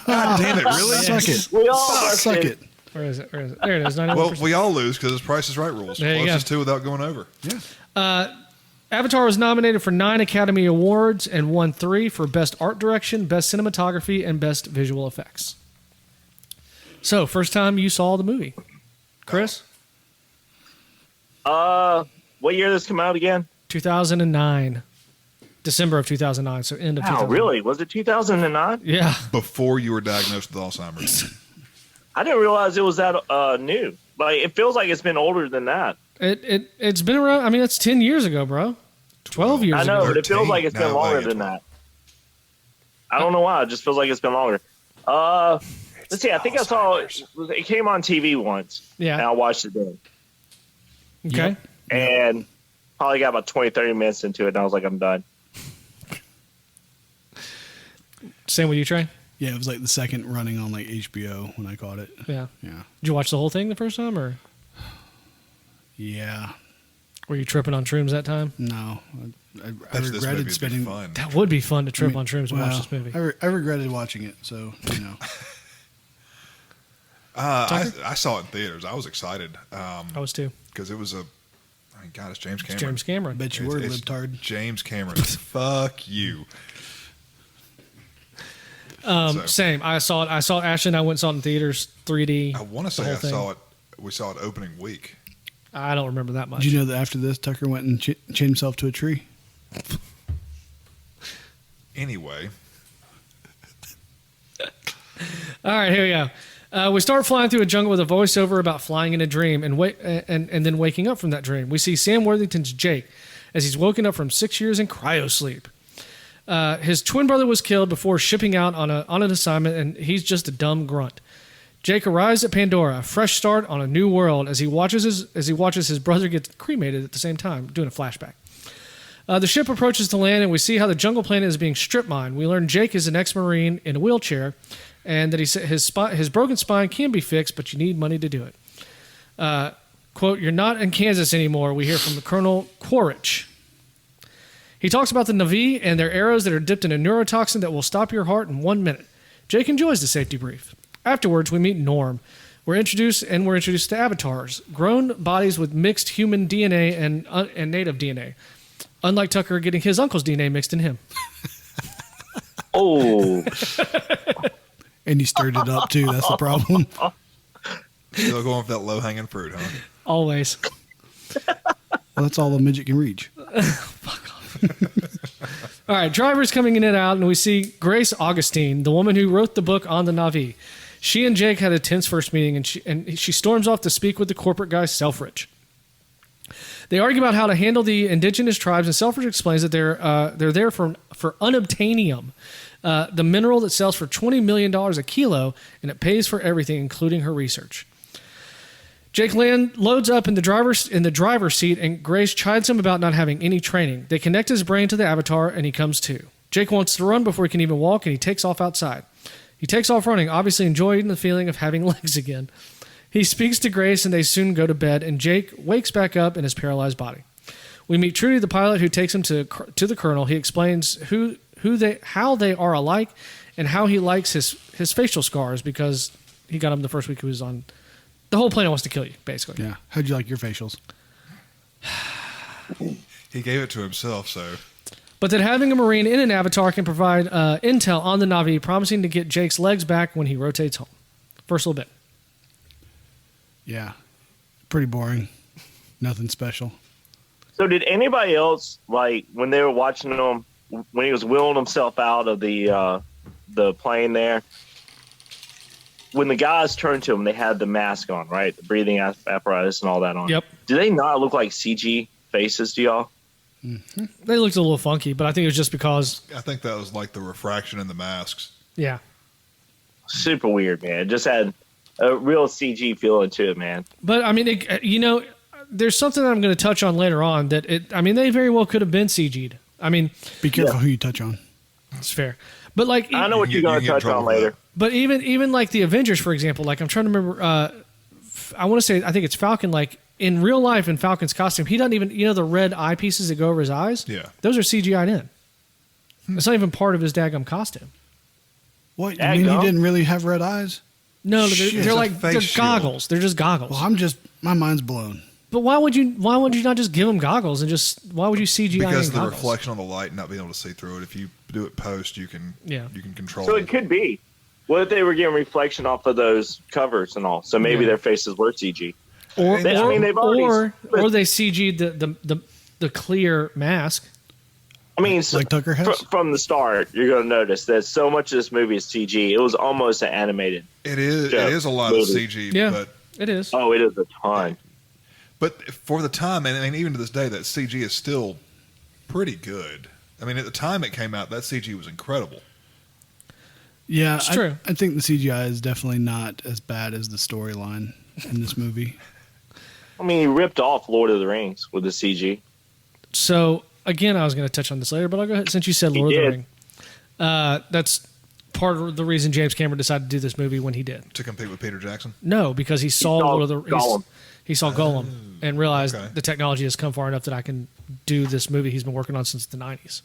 Speaker 1: God damn it! Really?
Speaker 2: Suck it.
Speaker 4: We all
Speaker 2: Suck it.
Speaker 3: Where is it? There it is. 91%.
Speaker 1: Well, we all lose because it's Price is Right rules.
Speaker 3: There you
Speaker 1: Closest
Speaker 3: go.
Speaker 1: two without going over.
Speaker 2: Yeah.
Speaker 3: Avatar was nominated for 9 Academy Awards and won 3 for Best Art Direction, Best Cinematography, and Best Visual Effects. So, first time you saw the movie. Chris?
Speaker 4: What year did this come out again?
Speaker 3: 2009. December of 2009, so end of 2009.
Speaker 4: Oh, really? Was it 2009?
Speaker 3: Yeah.
Speaker 1: Before you were diagnosed with Alzheimer's.
Speaker 4: I didn't realize it was that new. Like, it feels like it's been older than that.
Speaker 3: It's been around. I mean, that's 10 years ago, bro. 12 years
Speaker 4: I know,
Speaker 3: ago.
Speaker 4: but it feels
Speaker 1: 13?
Speaker 4: like it's been
Speaker 1: No
Speaker 4: longer
Speaker 1: way,
Speaker 4: than
Speaker 1: 12.
Speaker 4: that. I don't know why. It just feels like it's been longer. Let's see. I think I saw it came on TV once.
Speaker 3: Yeah.
Speaker 4: And I watched it then.
Speaker 3: Okay.
Speaker 4: And probably got about 20, 30 minutes into it, and I was like, I'm done.
Speaker 3: Same with you, Trey?
Speaker 2: Yeah, it was like the second running on like HBO when I caught it.
Speaker 3: Yeah.
Speaker 2: Yeah.
Speaker 3: Did you watch the whole thing the first time, or
Speaker 2: Yeah.
Speaker 3: were you tripping on shrooms that time?
Speaker 2: No. I
Speaker 1: This
Speaker 2: regretted
Speaker 1: movie would
Speaker 2: spending.
Speaker 1: be fun.
Speaker 3: That would be fun to trip
Speaker 2: I mean,
Speaker 3: on shrooms and
Speaker 2: well,
Speaker 3: watch this movie.
Speaker 2: I regretted watching it, so you know.
Speaker 1: I saw it in theaters. I was excited
Speaker 3: I was too.
Speaker 1: because it was a. I mean, God, it's James Cameron.
Speaker 3: James Cameron.
Speaker 2: Bet you were libtard.
Speaker 1: James Cameron. Fuck you.
Speaker 3: Same. I saw it. Ashley and I went and saw it in theaters, 3D.
Speaker 1: I want to
Speaker 3: the
Speaker 1: say
Speaker 3: whole thing.
Speaker 1: we saw it opening week.
Speaker 3: I don't remember that much.
Speaker 2: Did you know that after this, Tucker went and chained himself to a tree?
Speaker 1: Anyway,
Speaker 3: All right, here we go. We start flying through a jungle with a voiceover about flying in a dream and then waking up from that dream. We see Sam Worthington's Jake as he's woken up from 6 years in cryosleep. His twin brother was killed before shipping out on an assignment, and he's just a dumb grunt. Jake arrives at Pandora, a fresh start on a new world, as he watches his brother get cremated at the same time, doing a flashback. The ship approaches to land, and we see how the jungle planet is being strip mined. We learn Jake is an ex-Marine in a wheelchair, and that his broken spine can be fixed, but you need money to do it. Quote, "You're not in Kansas anymore," we hear from the Colonel Quaritch. He talks about the Na'vi and their arrows that are dipped in a neurotoxin that will stop your heart in 1 minute. Jake enjoys the safety brief. Afterwards, we meet Norm. We're introduced to avatars, grown bodies with mixed human DNA and native DNA. Unlike Tucker getting his uncle's DNA mixed in him.
Speaker 4: Oh,
Speaker 2: And he stirred it up too. That's the problem.
Speaker 1: still going for that low hanging fruit, huh?
Speaker 3: Always.
Speaker 2: Well, that's all the midget can reach.
Speaker 3: All right, drivers coming in and out, and we see Grace Augustine, the woman who wrote the book on the Na'vi. She and Jake had a tense first meeting, and she storms off to speak with the corporate guy, Selfridge. They argue about how to handle the indigenous tribes, and Selfridge explains that they're there for unobtainium, the mineral that sells for $20 million a kilo, and it pays for everything, including her research. Jake loads up in the driver's seat, and Grace chides him about not having any training. They connect his brain to the avatar, and he comes to. Jake wants to run before he can even walk, and he takes off outside. He takes off running, obviously enjoying the feeling of having legs again. He speaks to Grace, and they soon go to bed, and Jake wakes back up in his paralyzed body. We meet Trudy, the pilot, who takes him to the colonel. He explains how they are alike, and how he likes his facial scars because he got them the first week he was on. The whole planet wants to kill you, basically.
Speaker 2: Yeah. How'd you like your facials?
Speaker 1: He gave it to himself, so.
Speaker 3: But that having a Marine in an avatar can provide intel on the Na'vi, promising to get Jake's legs back when he rotates home. First little bit.
Speaker 2: Yeah. Pretty boring. Nothing special.
Speaker 4: so did anybody else, like, when they were watching him, when he was wheeling himself out of the plane there, when the guys turned to him, they had the mask on, right? The breathing apparatus and all that on.
Speaker 3: Yep.
Speaker 4: Do they not look like CG faces to y'all?
Speaker 3: They looked a little funky, but I think it was just because,
Speaker 1: I think that was like the refraction in the masks.
Speaker 3: yeah.
Speaker 4: Super weird, man. It just had a real CG feeling to it, man.
Speaker 3: But I mean, there's something I'm going to touch on later on that they very well could have been CG'd. I mean,
Speaker 2: Be careful who you touch on.
Speaker 3: it's fair. But like,
Speaker 4: I know what you're going to touch on later.
Speaker 3: But even like the Avengers, for example, like I'm trying to remember. I want to say I think it's Falcon. Like in real life, in Falcon's costume, he doesn't even the red eyepieces that go over his eyes.
Speaker 1: Yeah,
Speaker 3: those are CGI'd in. It's not even part of his daggum costume.
Speaker 2: What? You mean he didn't really have red eyes?
Speaker 3: No, they're like they're
Speaker 1: shield.
Speaker 3: goggles. They're just goggles.
Speaker 2: Well, my mind's blown.
Speaker 3: But why would you not just give him goggles and
Speaker 1: Because of the
Speaker 3: goggles?
Speaker 1: reflection on the light and not being able to see through it. If you do it post, you can control
Speaker 4: So
Speaker 1: it.
Speaker 4: it could be. What if they were getting reflection off of those covers and all? So maybe their faces were CG.
Speaker 3: Or
Speaker 4: they've already
Speaker 3: or they CG'd the clear mask.
Speaker 4: I mean,
Speaker 2: like Tucker has?
Speaker 4: From the start, you're going to notice that so much of this movie is CG. It was almost an animated.
Speaker 1: It is a lot of CG.
Speaker 3: Yeah,
Speaker 1: but
Speaker 3: it is.
Speaker 4: Oh, it is a ton.
Speaker 1: But for the time, and I mean, even to this day, that CG is still pretty good. I mean, at the time it came out, that CG was incredible.
Speaker 2: Yeah,
Speaker 3: It's true.
Speaker 2: I think the CGI is definitely not as bad as the storyline in this movie.
Speaker 4: I mean, he ripped off Lord of the Rings with the CG.
Speaker 3: So again, I was going to touch on this later, but I'll go ahead since you said Lord of the Ring. That's part of the reason James Cameron decided to do this movie when he did.
Speaker 1: To compete with Peter Jackson?
Speaker 3: No, because he saw Lord of the
Speaker 4: Gollum.
Speaker 3: He saw Gollum and realized
Speaker 1: okay.
Speaker 3: the technology has come far enough that I can do this movie he's been working on since the 90s.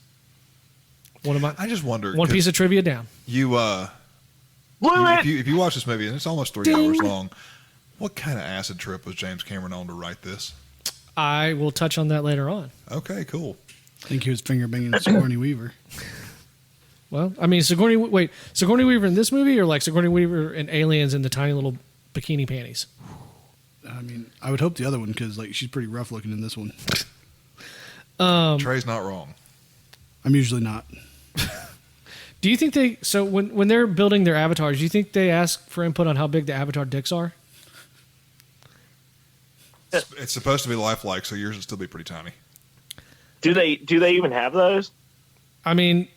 Speaker 1: I just wonder.
Speaker 3: One piece of trivia down.
Speaker 1: If you watch this movie, and it's almost 3 hours long, what kind of acid trip was James Cameron on to write this?
Speaker 3: I will touch on that later on.
Speaker 1: Okay, cool.
Speaker 2: I think he was finger banging Sigourney Weaver.
Speaker 3: Well, I mean, Sigourney Weaver in this movie, or like Sigourney Weaver in Aliens in the tiny little bikini panties?
Speaker 2: I mean, I would hope the other one because like she's pretty rough looking in this one.
Speaker 1: Trey's not wrong.
Speaker 2: I'm usually not.
Speaker 3: Do you think when they're building their avatars, do you think they ask for input on how big the avatar dicks are?
Speaker 1: It's supposed to be lifelike, so yours will still be pretty tiny.
Speaker 4: Do they even have those?
Speaker 3: I mean,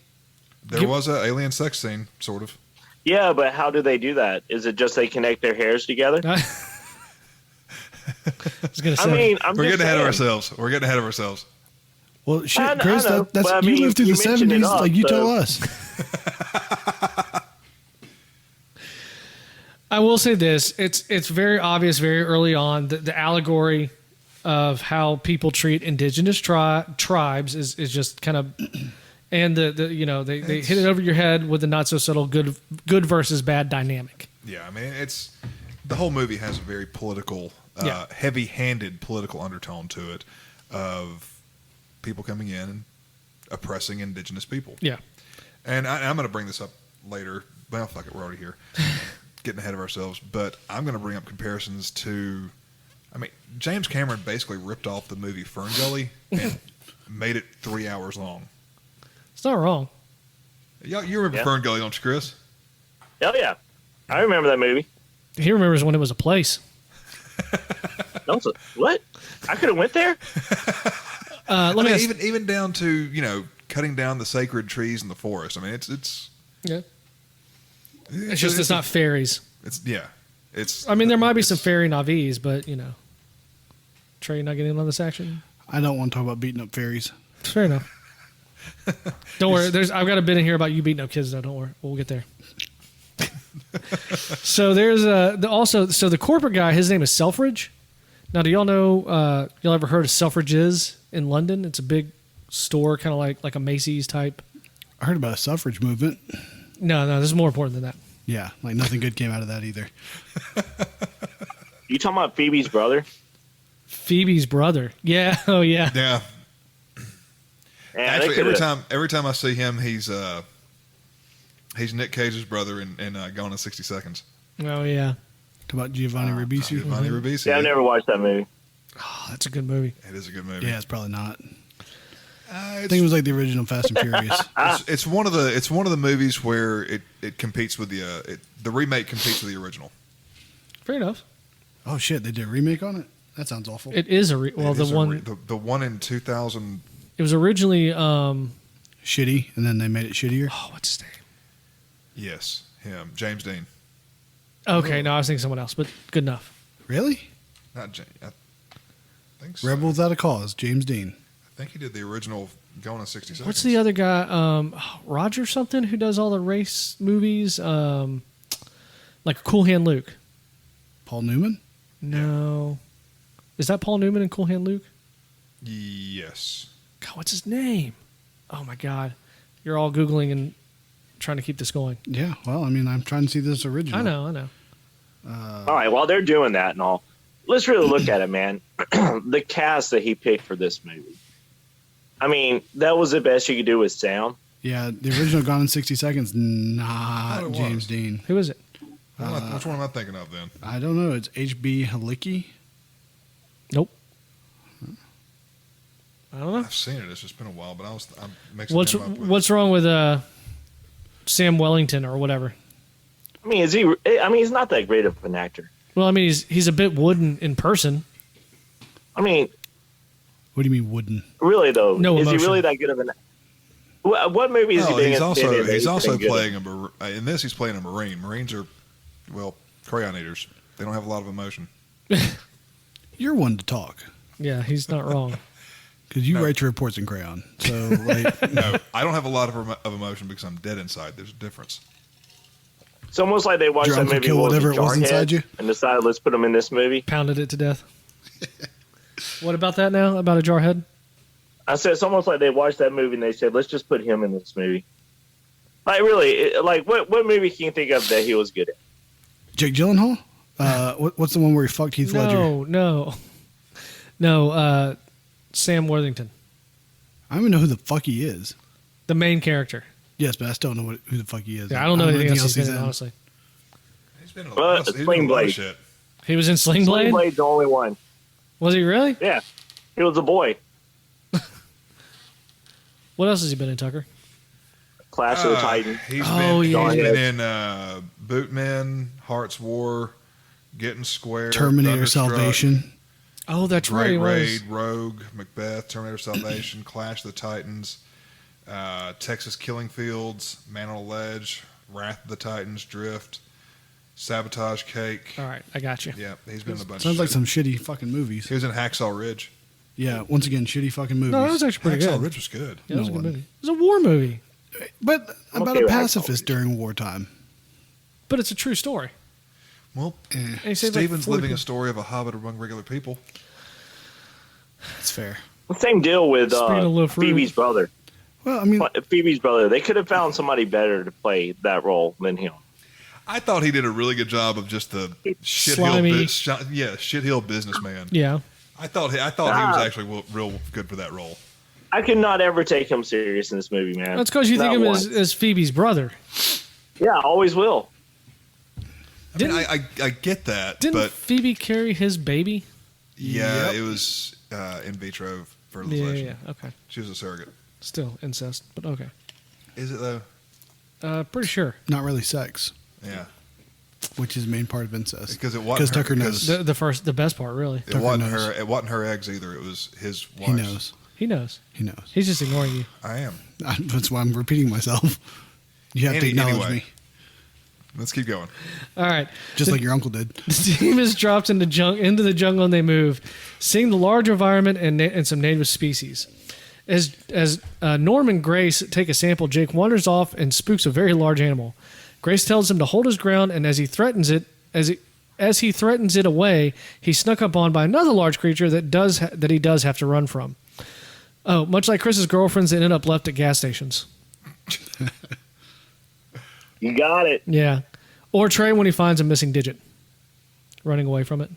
Speaker 1: There was an alien sex scene, sort of.
Speaker 4: Yeah, but how do they do that? Is it just they connect their hairs together?
Speaker 3: I was gonna say.
Speaker 4: I mean,
Speaker 1: We're getting ahead of ourselves.
Speaker 2: Well, shit,
Speaker 4: I
Speaker 2: Chris,
Speaker 4: know,
Speaker 2: that's
Speaker 4: but I
Speaker 2: you
Speaker 4: mean,
Speaker 2: lived through
Speaker 4: you
Speaker 2: the
Speaker 4: mentioned it
Speaker 2: 70s,
Speaker 4: up,
Speaker 2: like you
Speaker 4: so-
Speaker 2: tell us.
Speaker 3: I will say this: it's very obvious very early on that the allegory of how people treat indigenous tribes is just kind of, and they hit it over your head with the not so subtle good versus bad dynamic.
Speaker 1: Yeah, I mean, the whole movie has a very political, heavy-handed political undertone to it, of people coming in and oppressing indigenous people.
Speaker 3: Yeah.
Speaker 1: And I'm going to bring this up later. Well, fuck it, we're already here. Getting ahead of ourselves. But I'm going to bring up comparisons to, I mean, James Cameron basically ripped off the movie Ferngully and made it 3 hours long.
Speaker 3: It's not wrong.
Speaker 1: You remember
Speaker 4: Yeah.
Speaker 1: Ferngully, don't you, Chris?
Speaker 4: Oh yeah, I remember that movie.
Speaker 3: He remembers when it was a place.
Speaker 4: What? I could have went there.
Speaker 3: Let me ask,
Speaker 1: even down to cutting down the sacred trees in the forest. I mean, it's
Speaker 3: yeah. It's just it's not fairies.
Speaker 1: It's.
Speaker 3: I mean, there might be some fairy navis, but Trey, not getting in on this action.
Speaker 2: I don't want to talk about beating up fairies.
Speaker 3: Fair enough. Don't worry. I've got a bit in here about you beating up kids, though. Don't worry. We'll get there. So there's the corporate guy. His name is Selfridge. Now, do y'all know? Y'all ever heard of Selfridges in London? It's a big store, kind of like a Macy's type.
Speaker 2: I heard about a suffrage movement.
Speaker 3: No, this is more important than that.
Speaker 2: Yeah, like nothing good came out of that either.
Speaker 4: You talking about Phoebe's brother?
Speaker 3: Phoebe's brother. Yeah. Oh yeah.
Speaker 1: Yeah.
Speaker 4: Yeah,
Speaker 1: Actually,
Speaker 4: they
Speaker 1: every time I see him, he's Nick Cage's brother in Gone in 60 Seconds.
Speaker 3: Oh yeah.
Speaker 2: Talk about Giovanni Ribisi.
Speaker 1: Giovanni Ribisi.
Speaker 4: Yeah, I've never watched that movie.
Speaker 3: Oh, that's a good movie.
Speaker 1: It is a good movie.
Speaker 2: Yeah, it's probably not. I
Speaker 1: It's,
Speaker 2: think it was like the original Fast and Furious.
Speaker 1: it's one of the movies where it competes with the remake competes with the original.
Speaker 3: Fair enough.
Speaker 2: Oh shit, they did a remake on it? That sounds awful.
Speaker 3: It is the
Speaker 1: one in 2000.
Speaker 3: It was originally
Speaker 2: Shitty, and then they made it shittier.
Speaker 3: oh, what's his name?
Speaker 1: Yes, him, James Dean.
Speaker 3: Okay, no, I was thinking someone else, but good enough.
Speaker 2: Really?
Speaker 1: Not James. I think so.
Speaker 2: Rebel Without a Cause, James Dean.
Speaker 1: I think he did the original Gone in 60 Seconds.
Speaker 3: What's the other guy? Roger something who does all the race movies, like Cool Hand Luke.
Speaker 2: Paul Newman?
Speaker 3: No, is that Paul Newman and Cool Hand Luke?
Speaker 1: Yes.
Speaker 3: God, what's his name? Oh my God, you're all googling and trying to keep this going.
Speaker 2: Yeah, well, I mean, I'm trying to see this original.
Speaker 3: I know.
Speaker 4: All right, while they're doing that and all, let's really look at it, man. The cast that he picked for this movie. I mean, that was the best you could do with sound.
Speaker 2: Yeah, the original Gone in 60 Seconds, not
Speaker 1: it
Speaker 2: James
Speaker 1: was.
Speaker 2: Dean.
Speaker 3: Who is it?
Speaker 1: Which one am I thinking of then?
Speaker 2: I don't know. It's H.B. Halicki.
Speaker 3: Nope. I don't know.
Speaker 1: I've seen it. It's just been a while, but I'm mixing him up with.
Speaker 3: What's wrong with Sam Wellington or whatever?
Speaker 4: I mean, he's not that great of an actor.
Speaker 3: Well, I mean, he's a bit wooden in person.
Speaker 4: I mean,
Speaker 2: What do you mean wooden?
Speaker 4: really though,
Speaker 3: No
Speaker 4: is he
Speaker 3: emotion.
Speaker 4: really that good of an? What movie is he being?
Speaker 1: He's also
Speaker 4: in that
Speaker 1: he's also
Speaker 4: been good
Speaker 1: playing in this. He's playing a Marine. Marines are, well, crayon eaters. They don't have a lot of emotion.
Speaker 2: You're one to talk
Speaker 3: Yeah, he's not wrong.
Speaker 2: because you
Speaker 1: No.
Speaker 2: write your reports in crayon. So, like,
Speaker 1: No, I don't have a lot of emotion because I'm dead inside. There's a difference.
Speaker 4: It's almost like they watched
Speaker 2: Your
Speaker 4: that
Speaker 2: uncle
Speaker 4: movie
Speaker 2: kill
Speaker 4: what was
Speaker 2: whatever it was
Speaker 4: Jarhead,
Speaker 2: inside you?
Speaker 4: and decided let's put him in this movie.
Speaker 3: Pounded it to death. What about that now? About a jarhead?
Speaker 4: I said it's almost like they watched that movie and they said let's just put him in this movie. Like really, what movie can you think of that he was good at?
Speaker 2: Jake Gyllenhaal? What's the one where he fucked Heath Ledger?
Speaker 3: No. Sam Worthington,
Speaker 2: I don't even know who the fuck he is.
Speaker 3: the main character.
Speaker 2: Yes, but I still don't know who the fuck he is.
Speaker 3: Yeah, I don't know anything else he's been in, honestly.
Speaker 1: He's been in a
Speaker 4: Well,
Speaker 1: lot of, he's been in
Speaker 4: Sling
Speaker 1: a lot of
Speaker 4: Blade.
Speaker 1: shit.
Speaker 3: He was in Sling Blade?
Speaker 4: Sling Blade's the only one.
Speaker 3: Was he really?
Speaker 4: Yeah, he was a boy.
Speaker 3: What else has he been in, Tucker?
Speaker 4: Clash of the Titans.
Speaker 1: He's
Speaker 3: Oh,
Speaker 1: been,
Speaker 3: yeah.
Speaker 1: he's been in Bootmen, Hearts War, Getting Square,
Speaker 2: Terminator
Speaker 1: Thunderstruck,
Speaker 2: Salvation.
Speaker 3: Oh, that's right.
Speaker 1: Great
Speaker 3: He was.
Speaker 1: Raid, Rogue, Macbeth, Terminator Salvation, Clash of the Titans, Texas Killing Fields, Man on a Ledge, Wrath of the Titans, Drift, Sabotage Cake.
Speaker 3: All right, I got you.
Speaker 1: Yeah, he's been in a bunch
Speaker 2: Sounds
Speaker 1: of
Speaker 2: like
Speaker 1: shit.
Speaker 2: some shitty fucking movies.
Speaker 1: He was in Hacksaw Ridge.
Speaker 2: Yeah, once again, shitty fucking movies.
Speaker 3: No, that was actually pretty
Speaker 1: Hacksaw
Speaker 3: good.
Speaker 1: Ridge was good.
Speaker 3: Yeah, that was a
Speaker 2: No
Speaker 3: good
Speaker 2: one.
Speaker 3: movie. It was a war movie,
Speaker 2: But
Speaker 4: I'm
Speaker 2: about
Speaker 4: okay
Speaker 2: a
Speaker 4: with Hacksaw
Speaker 2: pacifist
Speaker 4: Ridge.
Speaker 2: during wartime.
Speaker 3: but it's a true story.
Speaker 1: Well,
Speaker 3: And he saved like
Speaker 1: Steven's
Speaker 3: 40
Speaker 1: living a
Speaker 3: people.
Speaker 1: story of a hobbit among regular people.
Speaker 2: That's fair.
Speaker 4: Same deal with
Speaker 3: Speaking of low fruit.
Speaker 4: Phoebe's brother.
Speaker 2: Well, I mean,
Speaker 4: Phoebe's brother. They could have found somebody better to play that role than him.
Speaker 1: I thought he did a really good job of just the
Speaker 3: Slimy.
Speaker 1: shithill businessman.
Speaker 3: Yeah.
Speaker 1: I thought he was actually real good for that role.
Speaker 4: I could not ever take him serious in this movie, man.
Speaker 3: That's because you think
Speaker 4: Not
Speaker 3: of him
Speaker 4: once.
Speaker 3: as Phoebe's brother.
Speaker 4: Yeah, I always will.
Speaker 1: I mean, I get that,
Speaker 3: Didn't
Speaker 1: but
Speaker 3: Phoebe carry his baby?
Speaker 1: yeah,
Speaker 2: Yep.
Speaker 1: it was in vitro
Speaker 3: Yeah,
Speaker 1: fertilization.
Speaker 3: Okay.
Speaker 1: She was a surrogate.
Speaker 3: Still incest, but okay.
Speaker 1: Is it though?
Speaker 3: Pretty sure.
Speaker 2: not really sex,
Speaker 1: Yeah,
Speaker 2: which is the main part of incest.
Speaker 1: because it wasn't
Speaker 2: Tucker
Speaker 1: her,
Speaker 2: knows.
Speaker 3: The best part, really.
Speaker 1: It wasn't
Speaker 2: knows.
Speaker 1: her. It wasn't her eggs either. It was his
Speaker 2: He
Speaker 1: wife's.
Speaker 2: knows.
Speaker 3: He knows.
Speaker 2: He knows.
Speaker 3: He's just ignoring you.
Speaker 1: I am.
Speaker 2: That's why I'm repeating myself. You have to acknowledge
Speaker 1: Anyway.
Speaker 2: me,
Speaker 1: Let's keep going.
Speaker 3: All right.
Speaker 2: just like your uncle did.
Speaker 3: The team is dropped into the jungle and they move, seeing the large environment and some native species. As Norm and Grace take a sample, Jake wanders off and spooks a very large animal. Grace tells him to hold his ground, and as he threatens it away, he's snuck up on by another large creature that he does have to run from. Oh, much like Chris's girlfriends, they end up left at gas stations.
Speaker 4: You got it.
Speaker 3: Yeah, or Trey when he finds a missing digit, running away from it.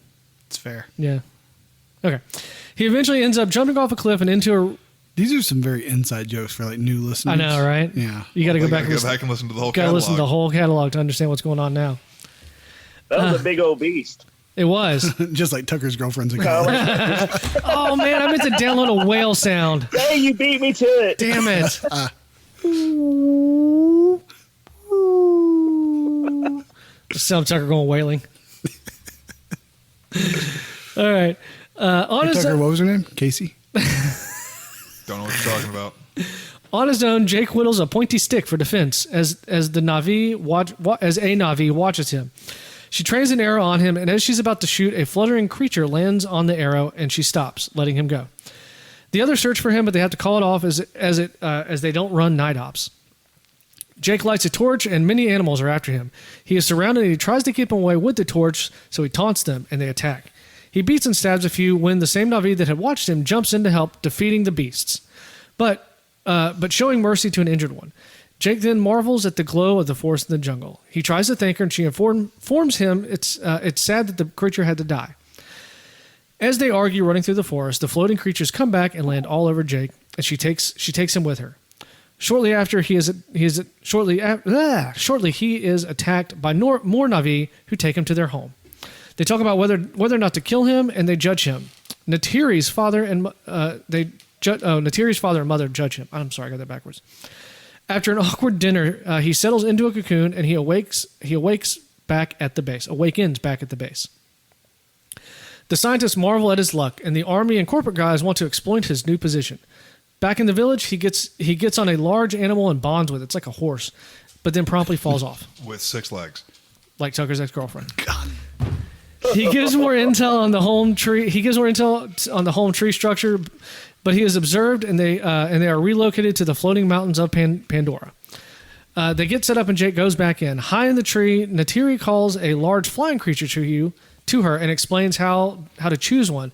Speaker 2: It's fair.
Speaker 3: Yeah. Okay. He eventually ends up jumping off a cliff and into a.
Speaker 2: These are some very inside jokes for like new listeners.
Speaker 3: I know, right?
Speaker 2: Yeah.
Speaker 3: You got to go
Speaker 1: I
Speaker 3: back.
Speaker 1: gotta go back and listen to the whole
Speaker 3: Got to
Speaker 1: catalog.
Speaker 3: listen to the whole catalog to understand what's going on now.
Speaker 4: That was a big old beast.
Speaker 3: It was.
Speaker 2: Just like Tucker's girlfriend's in college.
Speaker 3: Oh man, I meant to download a whale sound.
Speaker 4: Hey, you beat me to it.
Speaker 3: Damn it. Just sound Tucker going wailing. All right. On
Speaker 2: Hey,
Speaker 3: his
Speaker 2: Tucker, what was her name? Casey?
Speaker 1: Don't know what you're talking about.
Speaker 3: On his own, Jake whittles a pointy stick for defense as a Navi watches him. She trains an arrow on him, and as she's about to shoot, a fluttering creature lands on the arrow, and she stops, letting him go. The others search for him, but they have to call it off as they don't run night ops. Jake lights a torch, and many animals are after him. He is surrounded, and he tries to keep them away with the torch, so he taunts them, and they attack. He beats and stabs a few when the same Na'vi that had watched him jumps in to help, defeating the beasts, but showing mercy to an injured one. Jake then marvels at the glow of the forest in the jungle. He tries to thank her, and she informs him it's sad that the creature had to die. As they argue running through the forest, the floating creatures come back and land all over Jake, and she takes him with her. Shortly after, he is attacked by more Na'vi who take him to their home. They talk about whether or not to kill him, and they judge him. Natiri's father and mother judge him. I'm sorry, I got that backwards. After an awkward dinner, he settles into a cocoon, and he awakens back at the base. The scientists marvel at his luck, and the army and corporate guys want to exploit his new position. Back in the village, he gets on a large animal and bonds with it. It's like a horse, but then promptly falls off.
Speaker 1: With 6 legs.
Speaker 3: Like Tucker's ex-girlfriend. God. He gives more intel on the home tree. He gives more intel on the home tree structure, but he is observed, and they are relocated to the floating mountains of Pandora. They get set up, and Jake goes back in. High in the tree, Natiri calls a large flying creature to her and explains how to choose one,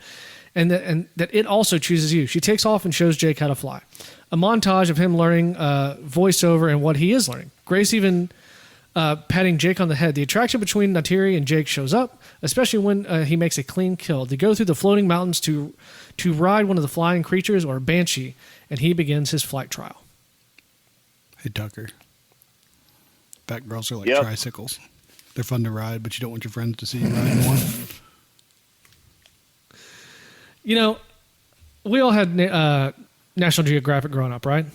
Speaker 3: and that it also chooses you. She takes off and shows Jake how to fly. A montage of him learning voiceover and what he is learning. Grace even patting Jake on the head. The attraction between Natiri and Jake shows up, especially when he makes a clean kill. They go through the floating mountains to ride one of the flying creatures, or a banshee, and he begins his flight trial.
Speaker 2: Hey, Tucker. Fat girls are like tricycles. They're fun to ride, but you don't want your friends to see you riding one.
Speaker 3: You know, we all had National Geographic growing up, right?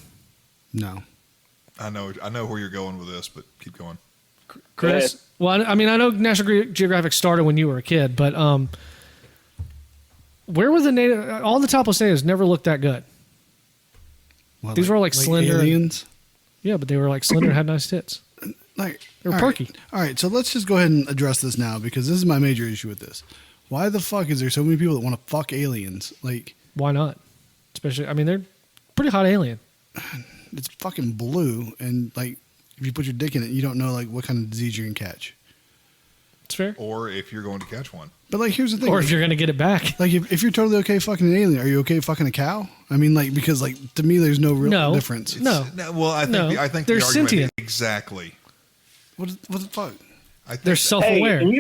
Speaker 2: No.
Speaker 1: I know where you're going with this, but keep going.
Speaker 3: Chris? Well, I mean, I know National Geographic started when you were a kid, but where were the native? All the topless natives never looked that good.
Speaker 2: Well,
Speaker 3: These were like slender
Speaker 2: aliens.
Speaker 3: Yeah, but they were like slender and had nice tits.
Speaker 2: Like
Speaker 3: they were perky.
Speaker 2: All right, so let's just go ahead and address this now, because this is my major issue with this. Why the fuck is there so many people that want to fuck aliens? Like,
Speaker 3: why not? Especially, I mean, they're pretty hot alien.
Speaker 2: It's fucking blue, and like, if you put your dick in it, you don't know like what kind of disease you're gonna catch.
Speaker 3: It's fair.
Speaker 1: Or if you're going to catch one.
Speaker 2: But like, here's the thing.
Speaker 3: Or if you're gonna get it back.
Speaker 2: Like, if you're totally okay fucking an alien, are you okay fucking a cow? I mean, like, because like to me, there's no real difference.
Speaker 1: Well, I think
Speaker 3: they're
Speaker 1: the argument
Speaker 3: sentient.
Speaker 1: Exactly.
Speaker 2: What the fuck?
Speaker 3: They're self-aware.
Speaker 4: Hey, and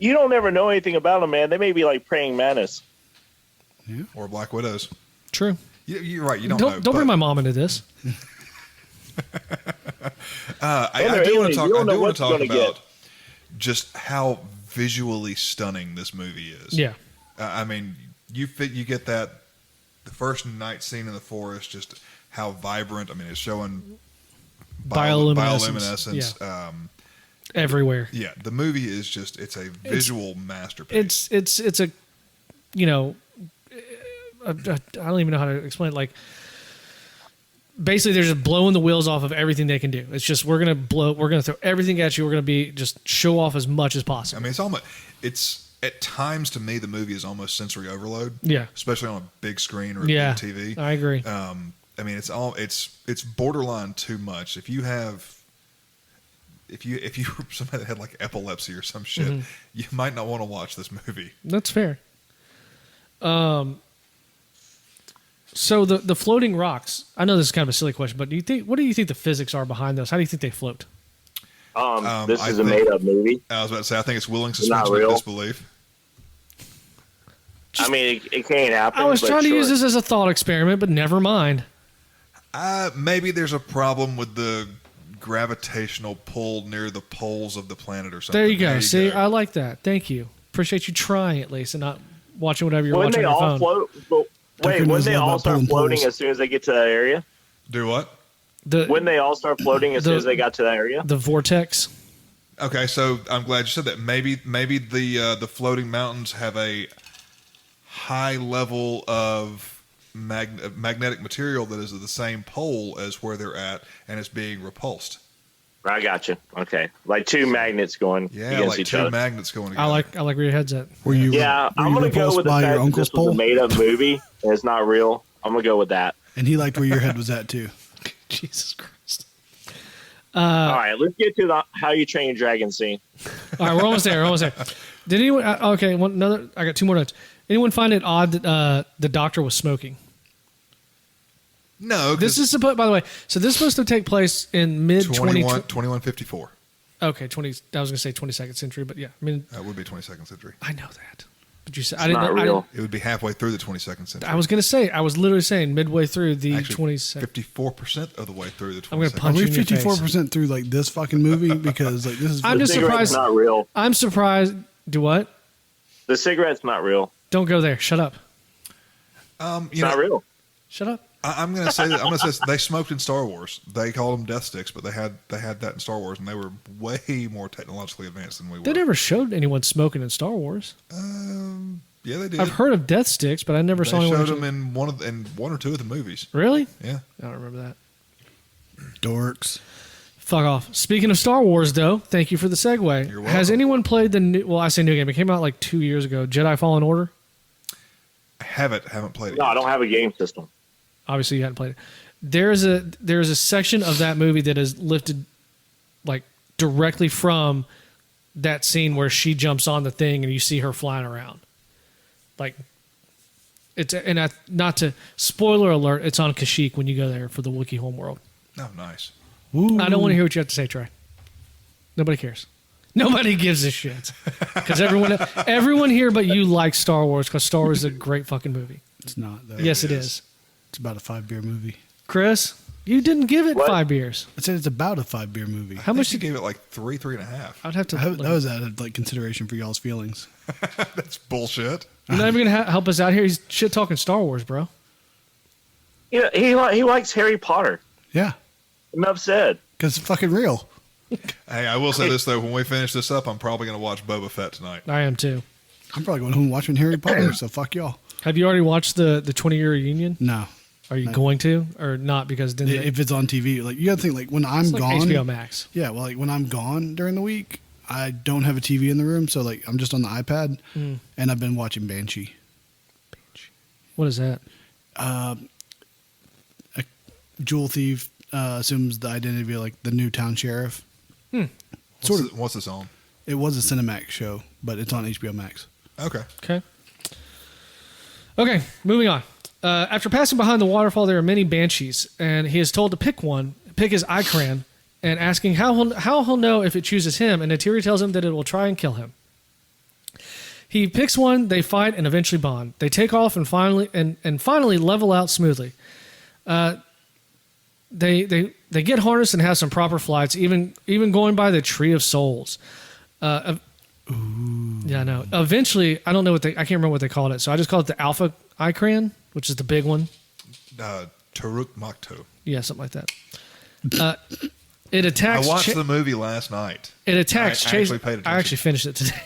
Speaker 4: you don't ever know anything about them, man. They may be like praying mantis.
Speaker 2: Yeah.
Speaker 1: Or black widows.
Speaker 3: True.
Speaker 1: You're right. You don't know.
Speaker 3: Don't bring my mom into this.
Speaker 1: I do want to talk about just how visually stunning this movie is.
Speaker 3: Yeah.
Speaker 1: I mean, you get that the first night scene in the forest, just how vibrant. I mean, it's showing bioluminescence.
Speaker 3: Yeah. Everywhere.
Speaker 1: Yeah, the movie is it's a visual masterpiece.
Speaker 3: It's a, you know, I don't even know how to explain it. Like, basically, they're just blowing the wheels off of everything they can do. It's just we're gonna throw everything at you. We're gonna just show off as much as possible.
Speaker 1: I mean, it's at times to me the movie is almost sensory overload.
Speaker 3: Yeah,
Speaker 1: especially on a big screen or a big TV.
Speaker 3: I agree.
Speaker 1: I mean, it's borderline too much. If you were somebody that had like epilepsy or some shit, you might not want to watch this movie.
Speaker 3: That's fair. So the floating rocks. I know this is kind of a silly question, but what do you think the physics are behind those? How do you think they float?
Speaker 4: This is a made-up movie.
Speaker 1: I was about to say, I think it's willing suspension of disbelief.
Speaker 4: I mean, it can't happen.
Speaker 3: I was trying to use this as a thought experiment, but never mind.
Speaker 1: Maybe there's a problem with the gravitational pull near the poles of the planet or something.
Speaker 3: There you go. See, I like that. Thank you. Appreciate you trying at least and not watching whatever you're watching on your phone.
Speaker 4: Wouldn't they all start floating as soon as they get to that area?
Speaker 1: Do what?
Speaker 4: Wouldn't they all start floating as soon as they got to that area?
Speaker 3: The vortex.
Speaker 1: Okay, so I'm glad you said that. Maybe the floating mountains have a high level of magnetic material that is of the same pole as where they're at and is being repulsed.
Speaker 4: I got you. Okay, like two magnets going
Speaker 1: Yeah,
Speaker 4: against
Speaker 1: like
Speaker 4: each
Speaker 1: two
Speaker 4: other.
Speaker 1: magnets going together.
Speaker 3: I like where your head's at.
Speaker 2: Were you?
Speaker 4: Yeah,
Speaker 2: were
Speaker 4: I'm
Speaker 2: you
Speaker 4: gonna go
Speaker 2: repulsed
Speaker 4: with the
Speaker 2: by
Speaker 4: fact
Speaker 2: your
Speaker 4: that
Speaker 2: uncle's
Speaker 4: this was a
Speaker 2: pole?
Speaker 4: made-up movie and it's not real. I'm gonna go with that.
Speaker 2: And he liked where your head was at too.
Speaker 3: Jesus Christ.
Speaker 4: All right, let's get to the How You Train Your Dragon scene.
Speaker 3: All right, we're almost there. We're almost there. Did anyone? Okay, another. I got two more notes. Anyone find it odd that the doctor was smoking?
Speaker 1: No,
Speaker 3: This is supposed. By the way, so this is supposed to take place in mid
Speaker 1: 2154.
Speaker 3: Okay, 20. I was going to say 22nd century, but yeah, I mean,
Speaker 1: That would be 22nd century.
Speaker 3: I know that. But you said
Speaker 4: It's
Speaker 3: I didn't.
Speaker 4: not
Speaker 3: know,
Speaker 4: real.
Speaker 1: It would be halfway through the 22nd century.
Speaker 3: I was going to say. I was literally saying midway through the
Speaker 1: Actually,
Speaker 3: 22nd.
Speaker 1: 54% of the way through the 22nd.
Speaker 3: I'm gonna
Speaker 2: Are
Speaker 3: punch
Speaker 2: we
Speaker 3: you in your face.
Speaker 2: 54% through like this fucking movie? Because like this is.
Speaker 3: I'm just
Speaker 4: Cigarette's
Speaker 3: surprised.
Speaker 4: not real.
Speaker 3: I'm surprised. Do what?
Speaker 4: The cigarette's not real.
Speaker 3: Don't go there. Shut up.
Speaker 1: You
Speaker 4: It's
Speaker 1: know,
Speaker 4: not real.
Speaker 3: Shut up.
Speaker 1: I'm going to say that. I'm going to say they smoked in Star Wars. They called them death sticks, but they had that in Star Wars, and they were way more technologically advanced than we were.
Speaker 3: They never showed anyone smoking in Star Wars.
Speaker 1: Yeah, they did.
Speaker 3: I've heard of death sticks, but I never
Speaker 1: They
Speaker 3: saw anyone.
Speaker 1: showed them in one or two of the movies.
Speaker 3: Really?
Speaker 1: Yeah.
Speaker 3: I don't remember that.
Speaker 2: dorks.
Speaker 3: Fuck off. Speaking of Star Wars, though, thank you for the segue.
Speaker 1: You're welcome.
Speaker 3: Has anyone played the new? Well, I say new game. It came out like 2 years ago. Jedi Fallen Order.
Speaker 1: I haven't played it.
Speaker 4: No,
Speaker 1: yet.
Speaker 4: I don't have a game system.
Speaker 3: Obviously, you hadn't played it. There's a section of that movie that is lifted like directly from that scene where she jumps on the thing and you see her flying around. Like it's not to spoiler alert. It's on Kashyyyk when you go there for the Wookiee homeworld.
Speaker 1: Oh, nice.
Speaker 2: Ooh.
Speaker 3: I don't want to hear what you have to say, Trey. Nobody cares. Nobody gives a shit because everyone here but you likes Star Wars because Star Wars is a great fucking movie.
Speaker 2: It's not though.
Speaker 3: Yes, it is.
Speaker 2: It's about a 5-beer movie.
Speaker 3: Chris, you didn't give it
Speaker 4: What?
Speaker 3: 5 beers.
Speaker 2: I said it's about a 5-beer movie.
Speaker 3: How much
Speaker 1: you
Speaker 3: did
Speaker 1: gave it like 3.5.
Speaker 3: I'd have to.
Speaker 2: That was out of like consideration for y'all's feelings.
Speaker 1: That's bullshit.
Speaker 3: You're not even gonna help us out here. He's shit talking Star Wars, bro.
Speaker 4: Yeah, he likes Harry Potter.
Speaker 2: Yeah,
Speaker 4: Enough said.
Speaker 2: because it's fucking real.
Speaker 1: Hey, I will say this though: when we finish this up, I'm probably going to watch Boba Fett tonight.
Speaker 3: I am too.
Speaker 2: I'm probably going home and watching Harry Potter, so fuck y'all.
Speaker 3: Have you already watched the 20-year reunion?
Speaker 2: No.
Speaker 3: Are you going to or not? Because then
Speaker 2: If it's on TV, like you gotta think, like when I'm
Speaker 3: it's like
Speaker 2: gone.
Speaker 3: HBO Max.
Speaker 2: Yeah, well, like when I'm gone during the week, I don't have a TV in the room, so like I'm just on the iPad, and I've been watching Banshee.
Speaker 3: What is that?
Speaker 2: A jewel thief assumes the identity of like the new town sheriff.
Speaker 1: What's this on?
Speaker 2: It was a Cinemax show, but it's on HBO Max.
Speaker 1: Okay.
Speaker 3: Okay, moving on. After passing behind the waterfall, there are many banshees, and he is told to pick his ikran, and asking how he'll know if it chooses him. And Natiri tells him that it will try and kill him. He picks one. They fight and eventually bond. They take off and finally level out smoothly. They get harnessed and have some proper flights, even going by the Tree of Souls. Yeah, no. Eventually, I don't know I can't remember what they called it, so I just call it the Alpha Ikran, which is the big one.
Speaker 1: Taruk Makto.
Speaker 3: Yeah, something like that. It attacks.
Speaker 1: I watched the movie last night.
Speaker 3: It attacks.
Speaker 1: I actually paid attention.
Speaker 3: I actually finished it today.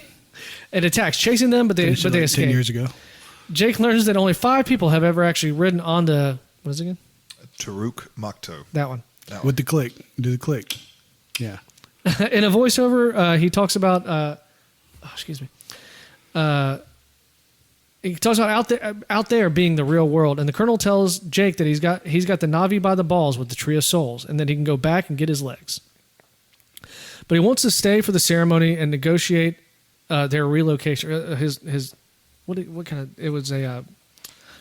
Speaker 3: It attacks, chasing them, but they
Speaker 2: Finished it, like,
Speaker 3: escape.
Speaker 2: 10 years ago.
Speaker 3: Jake learns that only 5 people have ever actually ridden on the what is it again?
Speaker 1: Taruk Makto.
Speaker 3: That one.
Speaker 2: With the click. Do the click. Yeah.
Speaker 3: In a voiceover, he talks about. Excuse me. He talks about out there being the real world, and the Colonel tells Jake that he's got the Na'vi by the balls with the Tree of Souls, and that he can go back and get his legs. But he wants to stay for the ceremony and negotiate their relocation. What kind of? It was a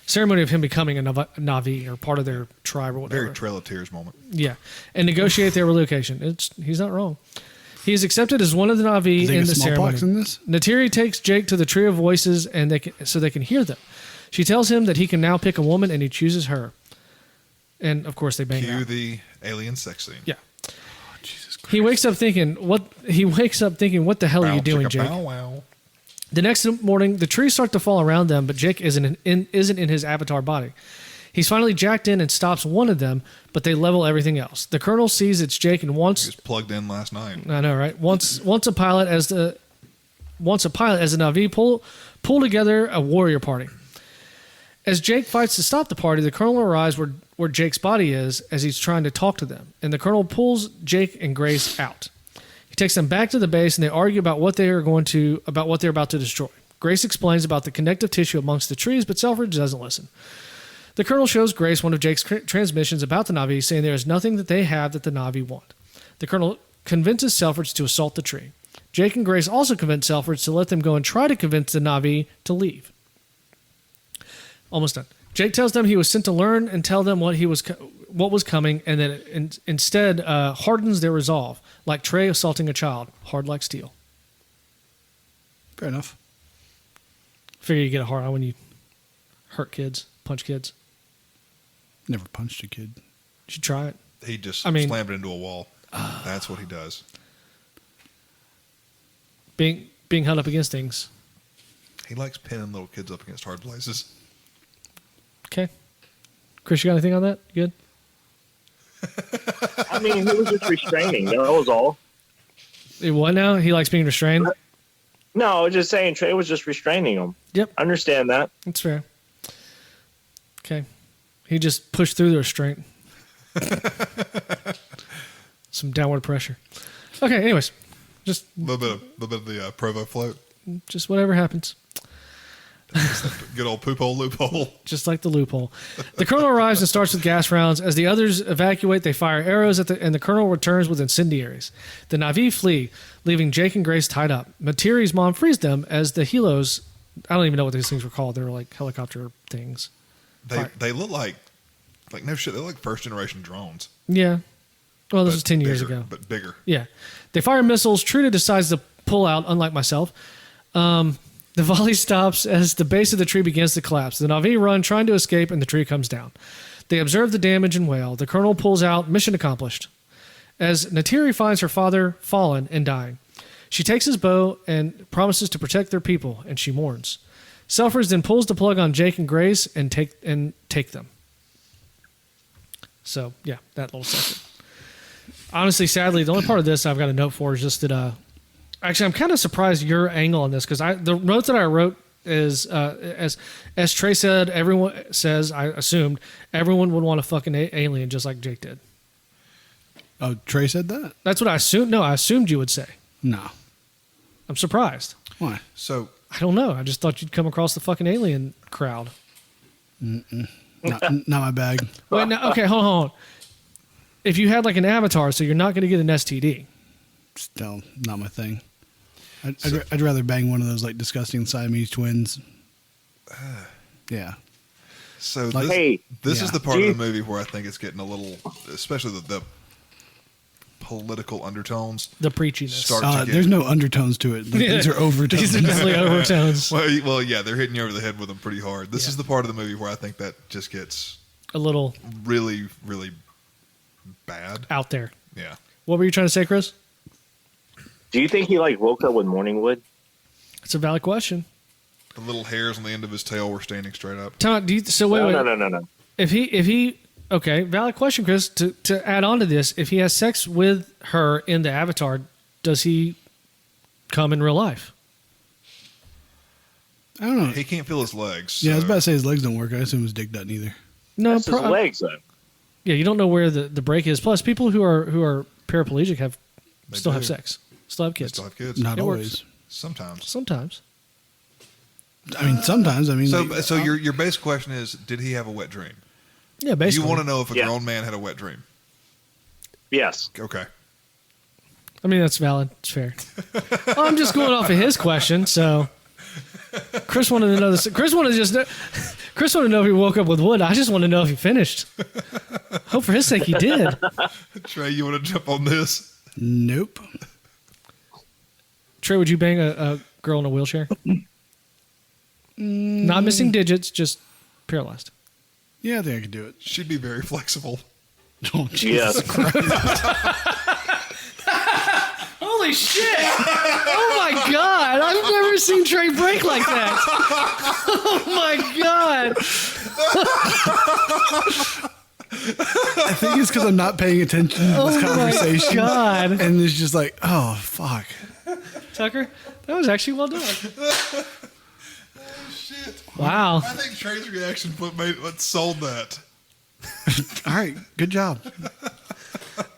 Speaker 3: ceremony of him becoming a Na'vi or part of their tribe or whatever.
Speaker 1: Very Trail of Tears moment.
Speaker 3: Yeah, and negotiate their relocation. He's not wrong. He is accepted as one of the Na'vi
Speaker 2: Is there
Speaker 3: in the
Speaker 2: smallpox
Speaker 3: ceremony.
Speaker 2: in this?
Speaker 3: Natiri takes Jake to the Tree of Voices, and so they can hear them. She tells him that he can now pick a woman, and he chooses her. And of course, they bang
Speaker 1: Cue
Speaker 3: out.
Speaker 1: the alien sex scene.
Speaker 3: Yeah.
Speaker 2: Jesus Christ.
Speaker 3: He wakes up thinking, "What the hell are you doing, Jake?"
Speaker 1: Bow, wow.
Speaker 3: The next morning, the trees start to fall around them, but Jake isn't in his avatar body. He's finally jacked in and stops one of them, but they level everything else. The Colonel sees it's Jake and
Speaker 1: He
Speaker 3: wants.
Speaker 1: was plugged in last night.
Speaker 3: I know, right? Once a pilot as the Na'vi pull together a warrior party. As Jake fights to stop the party, the Colonel arrives where Jake's body is as he's trying to talk to them, and the Colonel pulls Jake and Grace out. He takes them back to the base, and they argue about what they're about to destroy. Grace explains about the connective tissue amongst the trees, but Selfridge doesn't listen. The Colonel shows Grace one of Jake's transmissions about the Na'vi, saying there is nothing that they have that the Na'vi want. The Colonel convinces Selfridge to assault the tree. Jake and Grace also convince Selfridge to let them go and try to convince the Na'vi to leave. Almost done. Jake tells them he was sent to learn and tell them what was coming, and that it instead hardens their resolve, like Trey assaulting a child, hard like steel.
Speaker 2: Fair enough.
Speaker 3: Figure you get a hard on when you hurt kids, punch kids.
Speaker 2: Never punched a kid.
Speaker 3: You should try it.
Speaker 1: He just slammed it into a wall. That's what he does.
Speaker 3: Being held up against things.
Speaker 1: He likes pinning little kids up against hard places.
Speaker 3: Okay. Chris, you got anything on that? You good?
Speaker 4: I mean, he was just restraining. That was all.
Speaker 3: What now? He likes being restrained?
Speaker 4: No, I was just saying Trey was just restraining him.
Speaker 3: Yep.
Speaker 4: I understand that.
Speaker 3: That's fair. Okay. He just pushed through the restraint. Some downward pressure. Okay, anyways. Just
Speaker 1: A little bit of the Provo float.
Speaker 3: just whatever happens.
Speaker 1: Good old poop hole loophole.
Speaker 3: Just like the loophole. The Colonel arrives and starts with gas rounds. As the others evacuate, they fire arrows and the Colonel returns with incendiaries. The Na'vi flee, leaving Jake and Grace tied up. Matiri's mom frees them as the helos, I don't even know what these things were called. They were like helicopter things.
Speaker 1: They look like no shit. They look like first generation drones.
Speaker 3: Yeah. Well, this
Speaker 1: But
Speaker 3: was 10 years
Speaker 1: bigger,
Speaker 3: ago.
Speaker 1: but bigger.
Speaker 3: Yeah. They fire missiles. Truda decides to pull out, unlike myself. The volley stops as the base of the tree begins to collapse. The Na'vi run, trying to escape, and the tree comes down. They observe the damage and wail. The Colonel pulls out, mission accomplished. As Natiri finds her father fallen and dying, she takes his bow and promises to protect their people, and she mourns. Selfridge then pulls the plug on Jake and Grace and take them. So, yeah, that little section. Honestly, sadly, the only part of this I've got a note for is just that... Actually, I'm kind of surprised your angle on this, because the notes that I wrote is as Trey said, everyone says, I assumed everyone would want a fucking alien just like Jake did.
Speaker 2: Oh, Trey said that?
Speaker 3: That's what I assumed. No, I assumed you would say.
Speaker 2: No.
Speaker 3: I'm surprised.
Speaker 2: Why?
Speaker 1: So
Speaker 3: I don't know. I just thought you'd come across the fucking alien crowd.
Speaker 2: Not my bag.
Speaker 3: Wait, no, okay, hold on. If you had like an avatar, so you're not going to get an STD.
Speaker 2: Still not my thing. I'd rather bang one of those like disgusting Siamese twins. Yeah.
Speaker 1: So
Speaker 2: Like-
Speaker 1: this
Speaker 2: Yeah.
Speaker 1: is the part of the movie where I think it's getting a little, especially the political undertones.
Speaker 3: The preachiness.
Speaker 1: Start to get.
Speaker 2: There's no undertones to it. Like, these are overtones.
Speaker 3: These are definitely overtones.
Speaker 1: Well, yeah, they're hitting you over the head with them pretty hard. This is the part of the movie where I think that just gets
Speaker 3: A little
Speaker 1: really, really bad.
Speaker 3: out there.
Speaker 1: Yeah.
Speaker 3: What were you trying to say, Chris?
Speaker 4: Do you think he woke up with morning wood?
Speaker 3: It's a valid question.
Speaker 1: The little hairs on the end of his tail were standing straight up.
Speaker 3: Tom, so wait.
Speaker 4: No.
Speaker 3: If he okay, valid question, Chris. To add on to this, if he has sex with her in the Avatar, does he come in real life?
Speaker 2: I don't know.
Speaker 1: He can't feel his legs.
Speaker 2: Yeah, I was
Speaker 1: so-
Speaker 2: about to say his legs don't work. I assume his dick doesn't either.
Speaker 3: No,
Speaker 4: That's his legs, though.
Speaker 3: Yeah, you don't know where the break is. Plus, people who are paraplegic
Speaker 1: They
Speaker 3: still
Speaker 1: do.
Speaker 3: have sex, still have
Speaker 1: They
Speaker 3: kids.
Speaker 1: still have kids.
Speaker 2: Not
Speaker 3: It works.
Speaker 2: always.
Speaker 1: Sometimes.
Speaker 3: Sometimes.
Speaker 2: I mean, sometimes. I mean,
Speaker 1: So your basic question is, did he have a wet dream?
Speaker 3: Yeah, basically.
Speaker 1: You want to know if a
Speaker 4: Yeah.
Speaker 1: grown man had a wet dream?
Speaker 4: Yes.
Speaker 1: Okay.
Speaker 3: I mean, that's valid. It's fair. I'm just going off of his question. So, Chris wanted to know this. Chris wanted to know if he woke up with wood. I just want to know if he finished. Hope for his sake he did.
Speaker 1: Trey, you want to jump on this?
Speaker 2: nope.
Speaker 3: Trey, would you bang a girl in a wheelchair? Not missing digits, just paralyzed.
Speaker 2: Yeah, I think I could do it.
Speaker 1: She'd be very flexible.
Speaker 2: Oh, Jesus.
Speaker 4: Yes.
Speaker 3: Holy shit! Oh my god! I've never seen Trey break like that. Oh my god!
Speaker 2: I think it's because I'm not paying attention to this conversation.
Speaker 3: God,
Speaker 2: And it's just like, oh, fuck.
Speaker 3: Tucker, that was actually well done.
Speaker 1: Shit.
Speaker 3: Wow.
Speaker 1: I think Trey's reaction what sold that.
Speaker 2: All right, good job.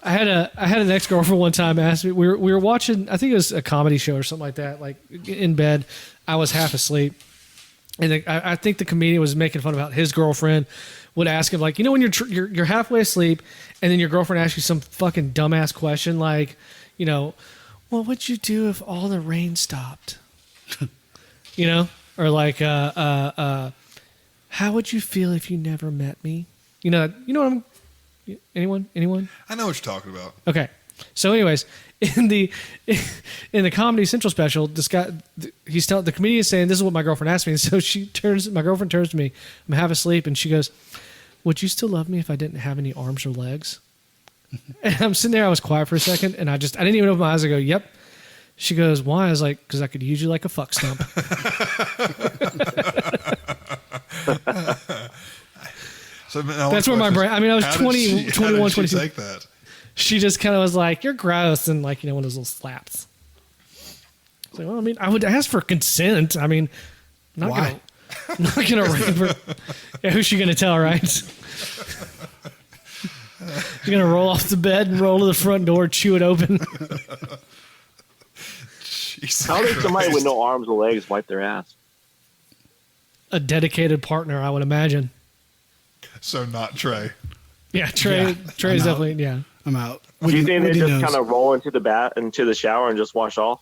Speaker 3: I had an ex girlfriend one time ask me. We were watching. I think it was a comedy show or something like that. Like in bed, I was half asleep, and I think the comedian was making fun about his girlfriend. Would ask him like, when you're halfway asleep, and then your girlfriend asks you some fucking dumbass question like, what would you do if all the rain stopped? Or like, how would you feel if you never met me? What I'm. Anyone?
Speaker 1: I know what you're talking about.
Speaker 3: Okay. So, anyways, in the Comedy Central special, this guy, the comedian is saying, "This is what my girlfriend asked me." And so my girlfriend turns to me. I'm half asleep, and she goes, "Would you still love me if I didn't have any arms or legs?" And I'm sitting there. I was quiet for a second, and I didn't even open my eyes. I go, "Yep." She goes, "Why?" I was like, "Because I could use you like a fuck stump."
Speaker 1: So
Speaker 3: that's where my brain. I mean, I was 20, 21, 22.
Speaker 1: Take that.
Speaker 3: She just kind of was like, "You're gross," and like, one of those little slaps. I was like, well, I mean, I would ask for consent. I mean, I'm not gonna rape her. Yeah, who's she gonna tell, right? You're gonna roll off the bed and roll to the front door, chew it open.
Speaker 4: How does somebody with no arms or legs wipe their ass?
Speaker 3: A dedicated partner, I would imagine.
Speaker 1: So not Trey.
Speaker 3: Yeah, Trey's definitely, yeah.
Speaker 2: I'm out.
Speaker 4: Do you think they just kind of roll into the shower and just wash off?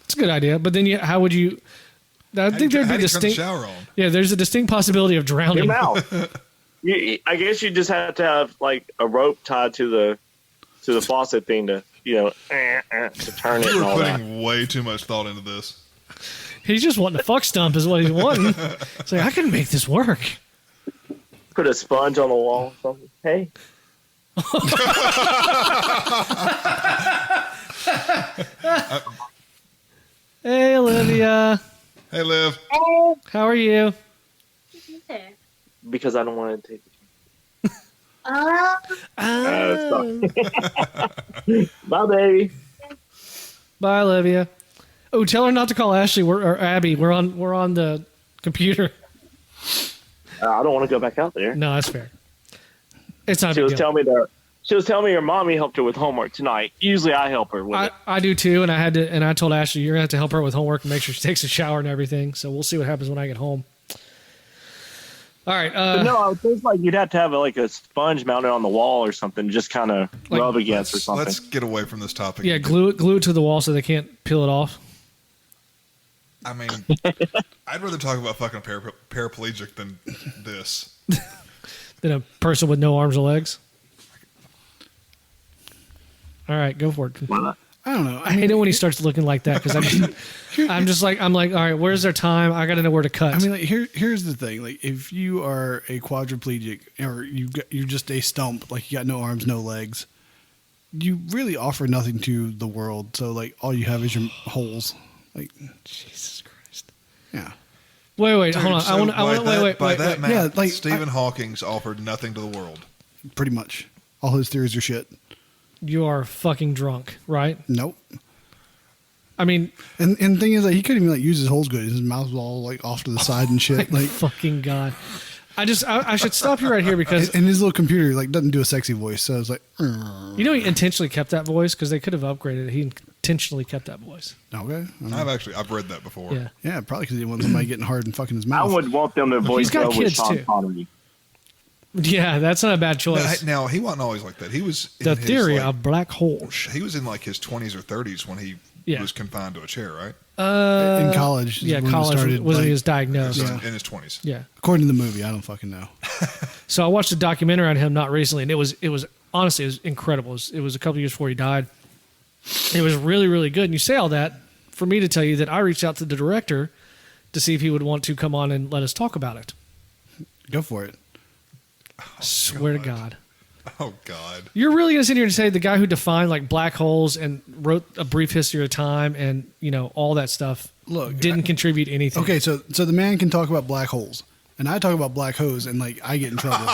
Speaker 3: It's a good idea, but then how would you? I think there'd be distinct.
Speaker 1: Turn the shower on?
Speaker 3: Yeah, there's a distinct possibility of drowning.
Speaker 4: Your mouth. I guess you just have to have like a rope tied to the faucet thing to to turn it.
Speaker 1: You're
Speaker 4: and all
Speaker 1: putting
Speaker 4: that.
Speaker 1: way too much thought into this.
Speaker 3: He's just wanting a fuck stump, is what he's wanting. It's like I can make this work.
Speaker 4: Put a sponge on the wall or something. Hey.
Speaker 3: Hey, Olivia.
Speaker 1: Hey, Liv.
Speaker 3: How are you?
Speaker 4: Because I don't want to take it. Bye, baby.
Speaker 3: Bye, Olivia. Oh, tell her not to call Ashley or Abby. We're on the computer.
Speaker 4: I don't want to go back out there.
Speaker 3: No, that's fair. It's not.
Speaker 4: She was telling me her mommy helped her with homework tonight. Usually I help her with it.
Speaker 3: I do too, and I told Ashley you're gonna have to help her with homework and make sure she takes a shower and everything. So we'll see what happens when I get home. All right.
Speaker 4: But no, I think like you'd have to have like a sponge mounted on the wall or something, just kind of rub against or something.
Speaker 1: Let's get away from this topic.
Speaker 3: Yeah, glue it to the wall so they can't peel it off.
Speaker 1: I mean, I'd rather talk about fucking paraplegic than this.
Speaker 3: Than a person with no arms or legs. All right, go for it.
Speaker 2: I don't know.
Speaker 3: I hate it when he starts looking like that because I'm like, all right, where's their time? I got to know where to cut.
Speaker 2: I mean, like here's the thing. Like, if you are a quadriplegic or you're just a stump, like you got no arms, no legs, you really offer nothing to the world. So like, all you have is your holes. Like,
Speaker 3: Jesus Christ.
Speaker 2: Yeah.
Speaker 3: Wait,
Speaker 1: Dude,
Speaker 3: hold on.
Speaker 1: so
Speaker 3: I want to wait.
Speaker 1: By that math,
Speaker 2: Yeah, like,
Speaker 1: Stephen Hawking's offered nothing to the world.
Speaker 2: Pretty much. All his theories are shit.
Speaker 3: You are fucking drunk, right?
Speaker 2: Nope.
Speaker 3: I mean,
Speaker 2: and the thing is, like, he couldn't even like use his holes good. His mouth was all like off to the side and shit.
Speaker 3: my
Speaker 2: Like,
Speaker 3: fucking God. I should stop you right here because
Speaker 2: and his little computer like doesn't do a sexy voice, so it's like,
Speaker 3: he intentionally kept that voice because they could have upgraded it. He intentionally kept that voice.
Speaker 2: okay.
Speaker 1: I've read that before.
Speaker 3: Yeah.
Speaker 2: Probably because he didn't want somebody getting hard and fucking his
Speaker 4: I
Speaker 2: mouth.
Speaker 4: would want them to voice
Speaker 3: got
Speaker 4: over
Speaker 3: kids,
Speaker 4: Sean
Speaker 3: too.
Speaker 4: Connery.
Speaker 3: Yeah, that's not a bad choice.
Speaker 1: Now he wasn't always like that. He was in
Speaker 3: The
Speaker 1: his,
Speaker 3: theory
Speaker 1: like,
Speaker 3: of black holes.
Speaker 1: He was in like his 20s or 30s when he was confined to a chair, right?
Speaker 2: In college. is
Speaker 3: Yeah,
Speaker 2: when it
Speaker 3: college
Speaker 2: started,
Speaker 3: was when
Speaker 2: like,
Speaker 3: he was diagnosed.
Speaker 1: In his 20s.
Speaker 3: Yeah.
Speaker 2: according to the movie. I don't fucking know.
Speaker 3: So I watched a documentary on him not recently, and it was honestly, it was incredible. It was a couple years before he died. It was really, really good. And you say all that for me to tell you that I reached out to the director to see if he would want to come on and let us talk about it.
Speaker 2: Go for it.
Speaker 3: Swear to God.
Speaker 1: Oh, God.
Speaker 3: You're really going to sit here and say the guy who defined like black holes and wrote A Brief History of Time and, all that stuff didn't contribute anything.
Speaker 2: Okay, so the man can talk about black holes, and I talk about black hose, and like I get in trouble.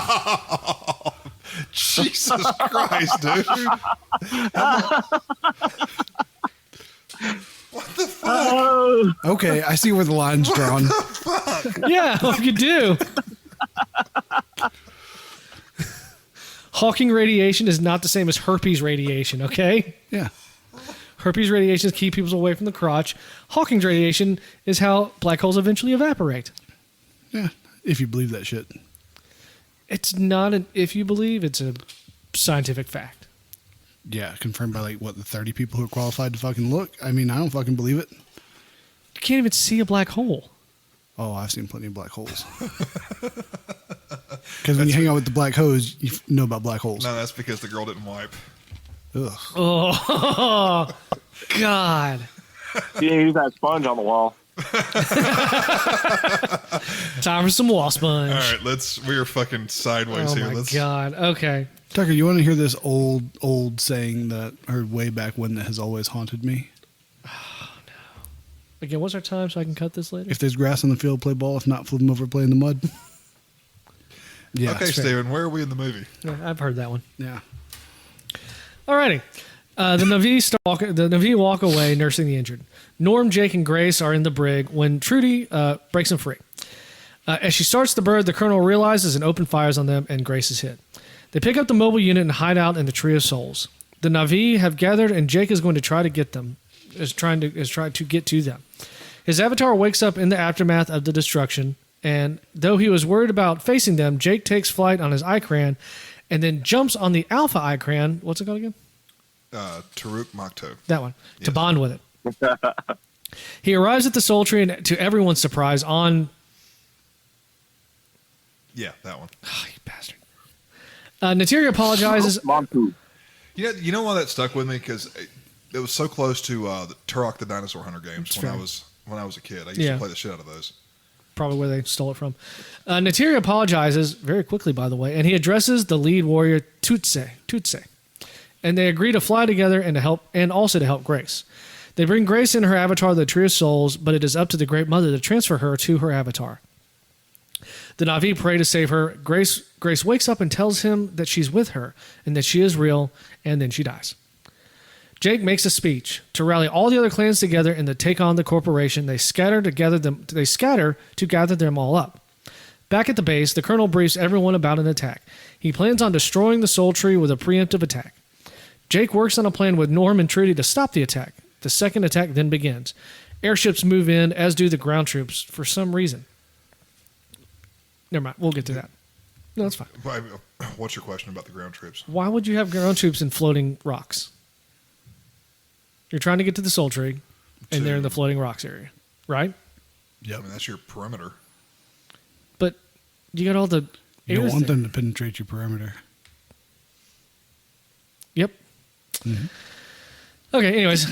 Speaker 1: Jesus Christ, dude. What the fuck?
Speaker 4: No.
Speaker 2: Okay, I see where the line's drawn.
Speaker 3: Yeah, like you do. Hawking radiation is not the same as herpes radiation, okay?
Speaker 2: Yeah.
Speaker 3: Herpes radiation keeps people away from the crotch. Hawking's radiation is how black holes eventually evaporate.
Speaker 2: Yeah. If you believe that shit.
Speaker 3: It's not an if you believe, it's a scientific fact.
Speaker 2: Yeah, confirmed by like what, the 30 people who are qualified to fucking look. I mean, I don't fucking believe it.
Speaker 3: You can't even see a black hole.
Speaker 2: Oh, I've seen plenty of black holes. Because when you hang out with the black holes, you know about black holes.
Speaker 1: No, that's because the girl didn't wipe.
Speaker 2: Ugh.
Speaker 3: Oh, God.
Speaker 4: You use that sponge on the wall.
Speaker 3: Time for some wall sponge.
Speaker 1: All right, we are fucking sideways
Speaker 3: Oh,
Speaker 1: here.
Speaker 3: my God. Okay.
Speaker 2: Tucker, you want to hear this old saying that I heard way back when that has always haunted me?
Speaker 3: Again, what's our time so I can cut this later?
Speaker 2: If there's grass on the field, play ball. If not, flip them over, play in the mud. Yeah.
Speaker 1: Okay, Steven, where are we in the movie?
Speaker 3: Yeah, I've heard that one.
Speaker 2: Yeah.
Speaker 3: Alrighty. The Na'vi walk away nursing the injured. Norm, Jake, and Grace are in the brig when Trudy breaks them free. As she starts the bird, the colonel realizes and open fires on them, and Grace is hit. They pick up the mobile unit and hide out in the Tree of Souls. The Na'vi have gathered, and Jake is going to try to get them. Is trying to get to them. His avatar wakes up in the aftermath of the destruction, and though he was worried about facing them, Jake takes flight on his ikran, and then jumps on the Alpha ikran. What's it called again?
Speaker 1: Taruk Makto.
Speaker 3: That one.
Speaker 1: Yes.
Speaker 3: To bond with it. He arrives at the Soul Tree, and to everyone's surprise, on...
Speaker 1: Yeah, that one.
Speaker 3: Oh, you bastard. Natiri apologizes.
Speaker 4: Montu.
Speaker 1: You know why that stuck with me? Because it was so close to the Turok the Dinosaur Hunter games
Speaker 3: That's
Speaker 1: when I was a kid. I used
Speaker 3: Yeah.
Speaker 1: to play the shit out of those.
Speaker 3: Probably where they stole it from. Natiri apologizes very quickly, by the way, and he addresses the lead warrior Tsu'tey, and they agree to fly together and also to help Grace. They bring Grace in her avatar, the Tree of Souls, but it is up to the Great Mother to transfer her to her avatar. The Na'vi pray to save her. Grace wakes up and tells him that she's with her and that she is real, and then she dies. Jake makes a speech to rally all the other clans together and to take on the corporation. They scatter to gather them all up. Back at the base, the colonel briefs everyone about an attack. He plans on destroying the Soul Tree with a preemptive attack. Jake works on a plan with Norm and Trudy to stop the attack. The second attack then begins. Airships move in, as do the ground troops, for some reason. Never mind. We'll get to that. No, that's fine.
Speaker 1: What's your question about the ground troops?
Speaker 3: Why would you have ground troops in floating rocks? You're trying to get to the Soul Tree, and they're in the floating rocks area, right?
Speaker 1: Yeah, I mean that's your perimeter.
Speaker 3: But you got all the
Speaker 2: You don't
Speaker 3: airs
Speaker 2: want
Speaker 3: there.
Speaker 2: them to penetrate your perimeter.
Speaker 3: Yep. Mm-hmm. Okay, anyways.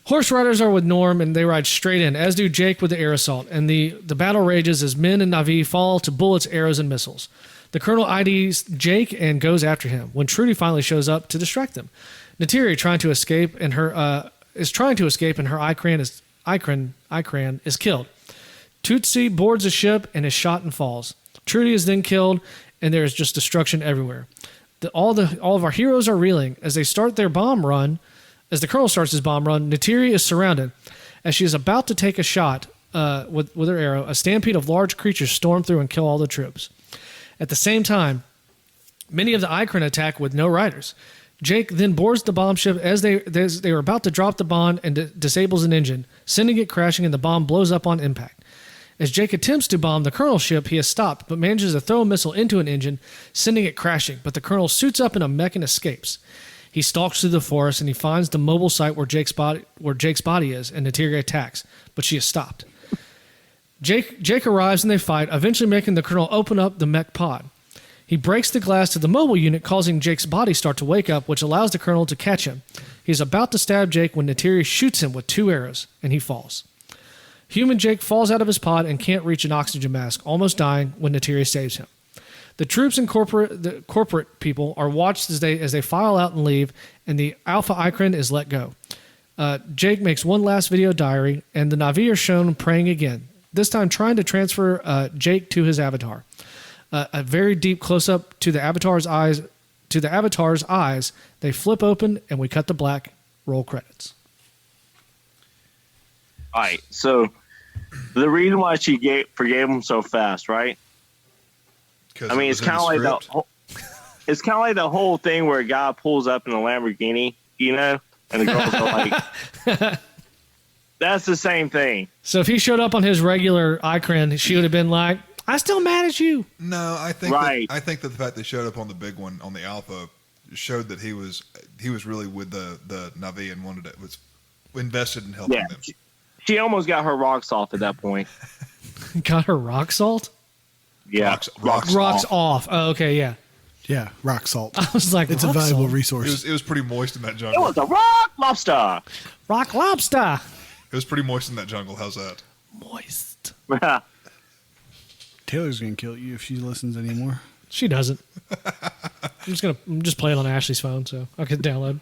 Speaker 3: Horse riders are with Norm, and they ride straight in, as do Jake with the air assault. And the battle rages as men and Na'vi fall to bullets, arrows, and missiles. The colonel IDs Jake and goes after him when Trudy finally shows up to distract them. Natiri is trying to escape, and her ikran is killed. Tsu'tey boards a ship and is shot and falls. Trudy is then killed, and there is just destruction everywhere. All of our heroes are reeling as they start their bomb run. As the colonel starts his bomb run, Natiri is surrounded. As she is about to take a shot with her arrow, a stampede of large creatures storm through and kill all the troops. At the same time, many of the ikran attack with no riders. Jake then boards the bomb ship as they are about to drop the bomb and disables an engine, sending it crashing, and the bomb blows up on impact. As Jake attempts to bomb the colonel's ship, he is stopped, but manages to throw a missile into an engine, sending it crashing, but the colonel suits up in a mech and escapes. He stalks through the forest and he finds the mobile site where Jake's body is, and Natiri attacks, but she is stopped. Jake arrives and they fight, eventually making the colonel open up the mech pod. He breaks the glass to the mobile unit, causing Jake's body start to wake up, which allows the colonel to catch him. He is about to stab Jake when Natiri shoots him with 2 arrows, and he falls. Human Jake falls out of his pod and can't reach an oxygen mask, almost dying when Natiri saves him. The troops and corporate people are watched as they file out and leave, and the Alpha ikran is let go. Jake makes one last video diary, and the Na'vi are shown praying again, this time trying to transfer Jake to his avatar. A very deep close-up to the avatar's eyes. They flip open, and we cut to black. Roll credits.
Speaker 4: All right. So the reason why she forgave him so fast, right? I mean, it's kind of like it's kind of like the whole thing where a guy pulls up in a Lamborghini, you know, and the girls are like, that's the same thing.
Speaker 3: So if he showed up on his regular ikran, she would have been like, "I still mad at you."
Speaker 1: No, I think
Speaker 4: Right.
Speaker 1: I think that the fact they showed up on the big one on the Alpha showed that he was really with the Navi and was invested in helping them.
Speaker 4: She almost got her rocks off at that point.
Speaker 3: Got her rock salt?
Speaker 4: Yeah,
Speaker 3: Rocks off. Oh, okay, yeah.
Speaker 2: Yeah, rock salt.
Speaker 3: I was like,
Speaker 2: It's a
Speaker 3: rock
Speaker 2: valuable
Speaker 3: salt?
Speaker 2: resource.
Speaker 1: It was pretty moist in that
Speaker 4: it
Speaker 1: jungle.
Speaker 4: was a rock lobster.
Speaker 3: Rock lobster.
Speaker 1: It was pretty moist in that jungle. How's that?
Speaker 3: Moist.
Speaker 2: Taylor's gonna kill you if she listens anymore.
Speaker 3: She doesn't. I'm just playing on Ashley's phone, so I could download.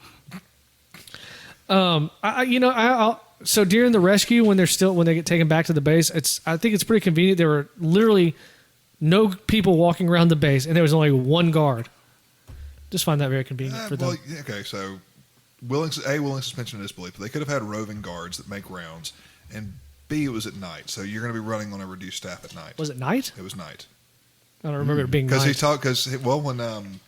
Speaker 3: So during the rescue, when they get taken back to the base, I think it's pretty convenient. There were literally no people walking around the base, and there was only one guard. Just find that very convenient for them.
Speaker 1: Well, okay, so willing suspension of disbelief. But they could have had roving guards that make rounds, and B, it was at night, so you're going to be running on a reduced staff at night.
Speaker 3: Was it night?
Speaker 1: It was night.
Speaker 3: I don't remember it being
Speaker 1: Because
Speaker 3: night.
Speaker 1: when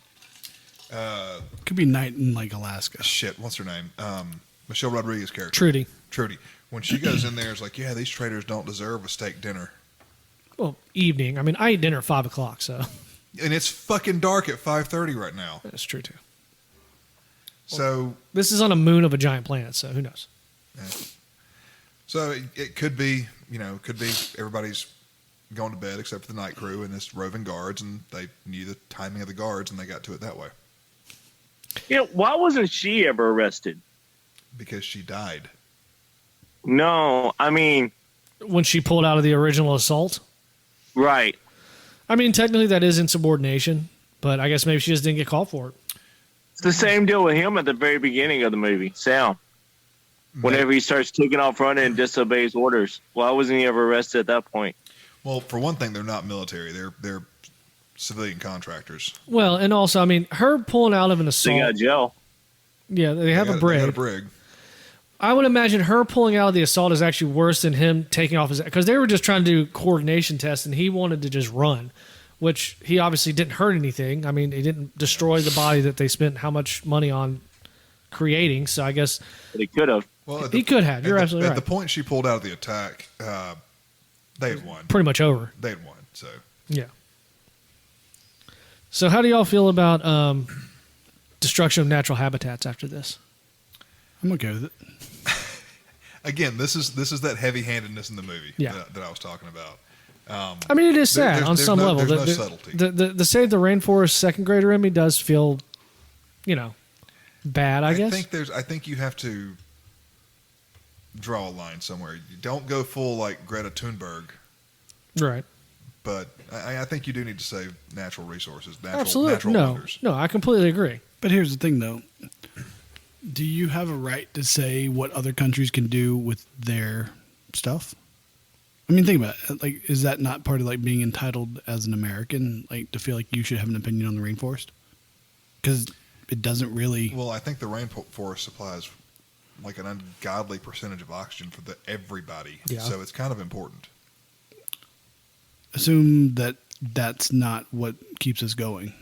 Speaker 2: Could be night in like Alaska.
Speaker 1: shit, what's her name? Michelle Rodriguez's character.
Speaker 3: Trudy.
Speaker 1: When she goes in there, it's like, yeah, these traitors don't deserve a steak dinner.
Speaker 3: Well, evening. I mean, I eat dinner at 5 o'clock, so
Speaker 1: And it's fucking dark at 5:30 right now.
Speaker 3: that's true too.
Speaker 1: So
Speaker 3: This is on a moon of a giant planet, so who knows?
Speaker 1: So it could be, everybody's going to bed except for the night crew and this roving guards, and they knew the timing of the guards, and they got to it that way.
Speaker 4: Why wasn't she ever arrested?
Speaker 1: Because she died.
Speaker 4: No, I mean,
Speaker 3: When she pulled out of the original assault,
Speaker 4: right.
Speaker 3: I mean, technically that is insubordination, but I guess maybe she just didn't get called for it.
Speaker 4: It's the same deal with him at the very beginning of the movie, Sam. Whenever he starts taking off running and disobeys orders, why wasn't he ever arrested at that point?
Speaker 1: Well, for one thing, they're not military. They're civilian contractors.
Speaker 3: Well, and also, I mean, her pulling out of an assault.
Speaker 4: They got jail.
Speaker 3: Yeah, they have a
Speaker 1: They
Speaker 3: brig.
Speaker 1: got a brig.
Speaker 3: I would imagine her pulling out of the assault is actually worse than him taking off his, because they were just trying to do coordination tests and he wanted to just run, which he obviously didn't hurt anything. I mean, he didn't destroy the body that they spent how much money on creating. So I guess
Speaker 4: But he could have.
Speaker 1: Well,
Speaker 3: he could have. You're absolutely
Speaker 1: At
Speaker 3: right.
Speaker 1: the point she pulled out of the attack, they had won.
Speaker 3: Pretty much over.
Speaker 1: They had won. So
Speaker 3: Yeah. So how do y'all feel about destruction of natural habitats after this?
Speaker 2: I'm okay with it.
Speaker 1: again, this is that heavy-handedness in the movie
Speaker 3: Yeah.
Speaker 1: that I was talking about.
Speaker 3: I mean, it is sad on some level.
Speaker 1: There's no subtlety.
Speaker 3: The Save the Rainforest second grader in me does feel, bad, I guess.
Speaker 1: I think you have to draw a line somewhere. You don't go full like Greta Thunberg,
Speaker 3: Right.
Speaker 1: but I think you do need to save natural resources,
Speaker 3: Absolutely.
Speaker 1: natural
Speaker 3: No,
Speaker 1: wonders.
Speaker 3: no, I completely agree.
Speaker 2: But here's the thing, though. Do you have a right to say what other countries can do with their stuff? I mean, think about it. Like, is that not part of like being entitled as an American, like to feel like you should have an opinion on the rainforest? Because it doesn't really.
Speaker 1: Well, I think the rainforest supplies like an ungodly percentage of oxygen for everybody,
Speaker 3: Yeah.
Speaker 1: so it's kind of important.
Speaker 2: Assume that that's not what keeps us going.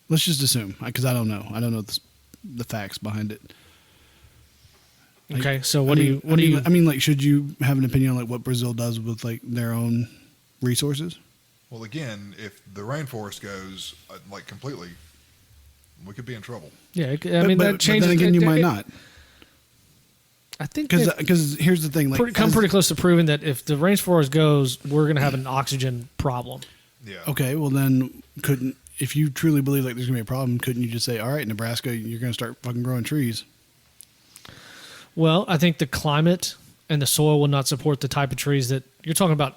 Speaker 2: Let's just assume, because I don't know. I don't know the facts behind it. Like,
Speaker 3: Okay, so
Speaker 2: I mean, like, should you have an opinion on like what Brazil does with like their own resources?
Speaker 1: Well, again, if the rainforest goes like completely, we could be in trouble.
Speaker 3: Yeah, I mean, that changes.
Speaker 2: But then again, you might not.
Speaker 3: I think
Speaker 2: Because here's the thing, like,
Speaker 3: come pretty close to proving that if the rainforest goes, we're going to have an oxygen problem.
Speaker 1: Yeah.
Speaker 2: okay, well then if you truly believe like there's gonna be a problem, couldn't you just say, all right, Nebraska, you're gonna start fucking growing trees?
Speaker 3: Well, I think the climate and the soil will not support the type of trees that you're talking about.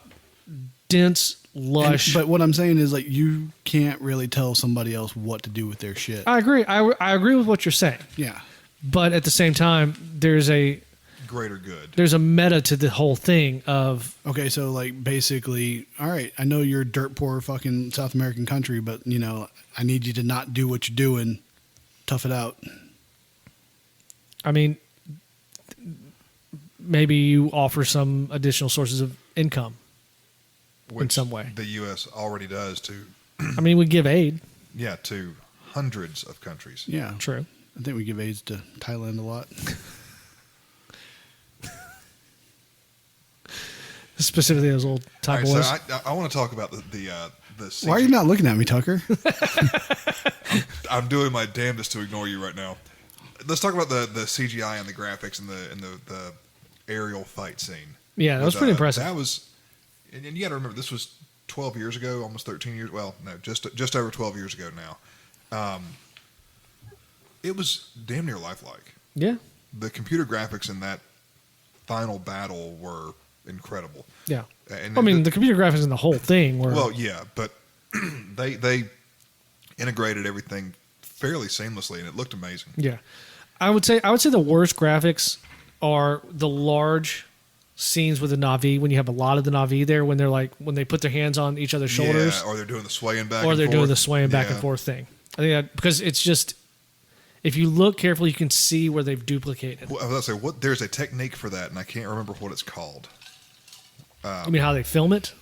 Speaker 3: Dense, lush.
Speaker 2: But what I'm saying is like you can't really tell somebody else what to do with their shit.
Speaker 3: I agree. I agree with what you're saying,
Speaker 2: Yeah.
Speaker 3: but at the same time, there's a
Speaker 1: Greater good.
Speaker 3: meta to the whole thing of
Speaker 2: Okay, so like basically, all right, I know you're a dirt poor fucking South American country, but I need you to not do what you're doing. Tough it out.
Speaker 3: I mean, maybe you offer some additional sources of income in some way.
Speaker 1: The U.S. already does to,
Speaker 3: I mean, we give aid.
Speaker 1: yeah, to hundreds of countries.
Speaker 2: Yeah.
Speaker 3: True.
Speaker 2: I think we give aids to Thailand a lot.
Speaker 3: Specifically those old Thai
Speaker 1: All right,
Speaker 3: boys.
Speaker 1: so I want to talk about the CG.
Speaker 2: Why are you not looking at me, Tucker?
Speaker 1: I'm doing my damnedest to ignore you right now. Let's talk about the CGI and the graphics and the aerial fight scene.
Speaker 3: Yeah, that was pretty impressive.
Speaker 1: That was, and you got to remember, this was 12 years ago, almost 13 years. Well, no, just over 12 years ago now. It was damn near lifelike.
Speaker 3: Yeah.
Speaker 1: The computer graphics in that final battle were incredible.
Speaker 3: Yeah.
Speaker 1: And
Speaker 3: I mean, the computer graphics in the whole thing were.
Speaker 1: well, yeah, but they integrated everything fairly seamlessly, and it looked amazing.
Speaker 3: Yeah. I would say the worst graphics are the large scenes with the Na'vi when you have a lot of the Na'vi there when they put their hands on each other's shoulders.
Speaker 1: Yeah, or they're doing the swaying back.
Speaker 3: Or
Speaker 1: and
Speaker 3: they're
Speaker 1: forth.
Speaker 3: doing the swaying back and
Speaker 1: Yeah.
Speaker 3: forth thing. I think that because it's just if you look carefully, you can see where they've duplicated.
Speaker 1: Well, I was about to say, there's a technique for that, and I can't remember what it's called.
Speaker 3: You mean how they film it?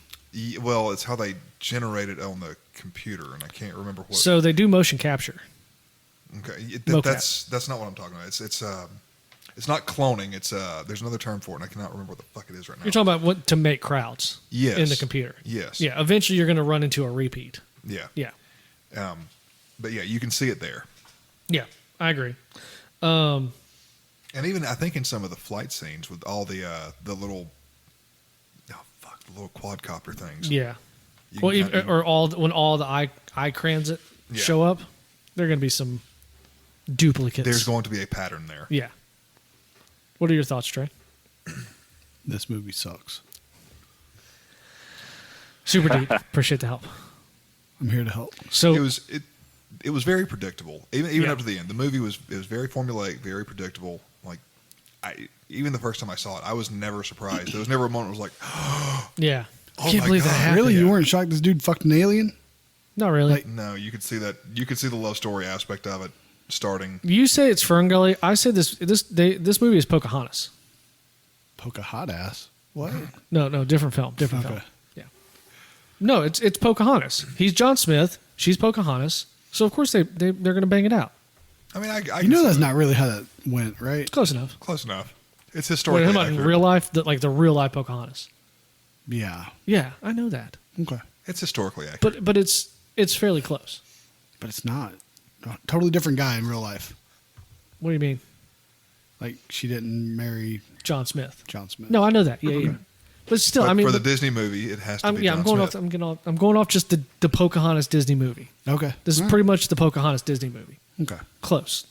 Speaker 1: Well, it's how they generate it on the computer, and I can't remember what.
Speaker 3: So they do motion capture.
Speaker 1: Okay,
Speaker 3: Mocap.
Speaker 1: that's not what I'm talking about. It's not cloning. It's there's another term for it, and I cannot remember what the fuck it is right now.
Speaker 3: You're talking about what to make crowds
Speaker 1: Yes.
Speaker 3: in the computer.
Speaker 1: Yes.
Speaker 3: Yeah. Eventually, you're going to run into a repeat.
Speaker 1: Yeah.
Speaker 3: Yeah.
Speaker 1: But yeah, you can see it there,
Speaker 3: Yeah. I agree.
Speaker 1: and even I think in some of the flight scenes with all the little the little quadcopter things.
Speaker 3: Yeah.
Speaker 1: You
Speaker 3: Well,
Speaker 1: can
Speaker 3: even,
Speaker 1: kinda-
Speaker 3: or when all the ikrans
Speaker 1: Yeah.
Speaker 3: show up, there are going to be some duplicates.
Speaker 1: there's going to be a pattern there.
Speaker 3: Yeah. What are your thoughts, Trey?
Speaker 2: This movie sucks.
Speaker 3: Super deep. Appreciate the help.
Speaker 2: I'm here to help.
Speaker 3: So
Speaker 1: It was very predictable, even
Speaker 3: Yeah.
Speaker 1: up to the end. The movie was very formulaic, very predictable. Like even the first time I saw it, I was never surprised. There was never a moment where it was like,
Speaker 3: yeah,
Speaker 1: Oh
Speaker 3: can't
Speaker 1: my
Speaker 3: believe that
Speaker 1: God,
Speaker 3: happened.
Speaker 2: Really? You
Speaker 1: Yeah.
Speaker 2: weren't shocked this dude fucked an alien?
Speaker 3: Not really.
Speaker 1: no, you could see that. You could see the love story aspect of it starting.
Speaker 3: You say it's Ferngully. I say this movie is Pocahontas.
Speaker 2: Poke a hot ass. What?
Speaker 3: No, different film. Different
Speaker 2: Okay.
Speaker 3: film. Yeah. No, it's Pocahontas. He's John Smith. She's Pocahontas. So of course they're going to bang it out.
Speaker 1: I mean, I
Speaker 2: You
Speaker 1: can
Speaker 2: know
Speaker 1: see
Speaker 2: that's
Speaker 1: that.
Speaker 2: not really how that went, right?
Speaker 3: Close enough.
Speaker 1: Close enough. It's
Speaker 3: Wait,
Speaker 1: historically
Speaker 3: how about in
Speaker 1: accurate.
Speaker 3: real life? The real life Pocahontas.
Speaker 2: Yeah.
Speaker 3: Yeah, I know that.
Speaker 2: Okay.
Speaker 1: It's historically accurate.
Speaker 3: But it's fairly close.
Speaker 2: But it's not. Totally different guy in real life.
Speaker 3: What do you mean,
Speaker 2: Like, she didn't marry
Speaker 3: John Smith?
Speaker 2: John Smith.
Speaker 3: No, I know that. Yeah, yeah. But still,
Speaker 1: But
Speaker 3: I mean,
Speaker 1: for the Disney movie, it has to be.
Speaker 3: I'm
Speaker 1: John
Speaker 3: going
Speaker 1: Smith.
Speaker 3: off. I'm going off just the Pocahontas Disney movie.
Speaker 2: Okay.
Speaker 3: This is
Speaker 2: All
Speaker 3: pretty much the Pocahontas Disney movie.
Speaker 2: right. Okay.
Speaker 3: Close.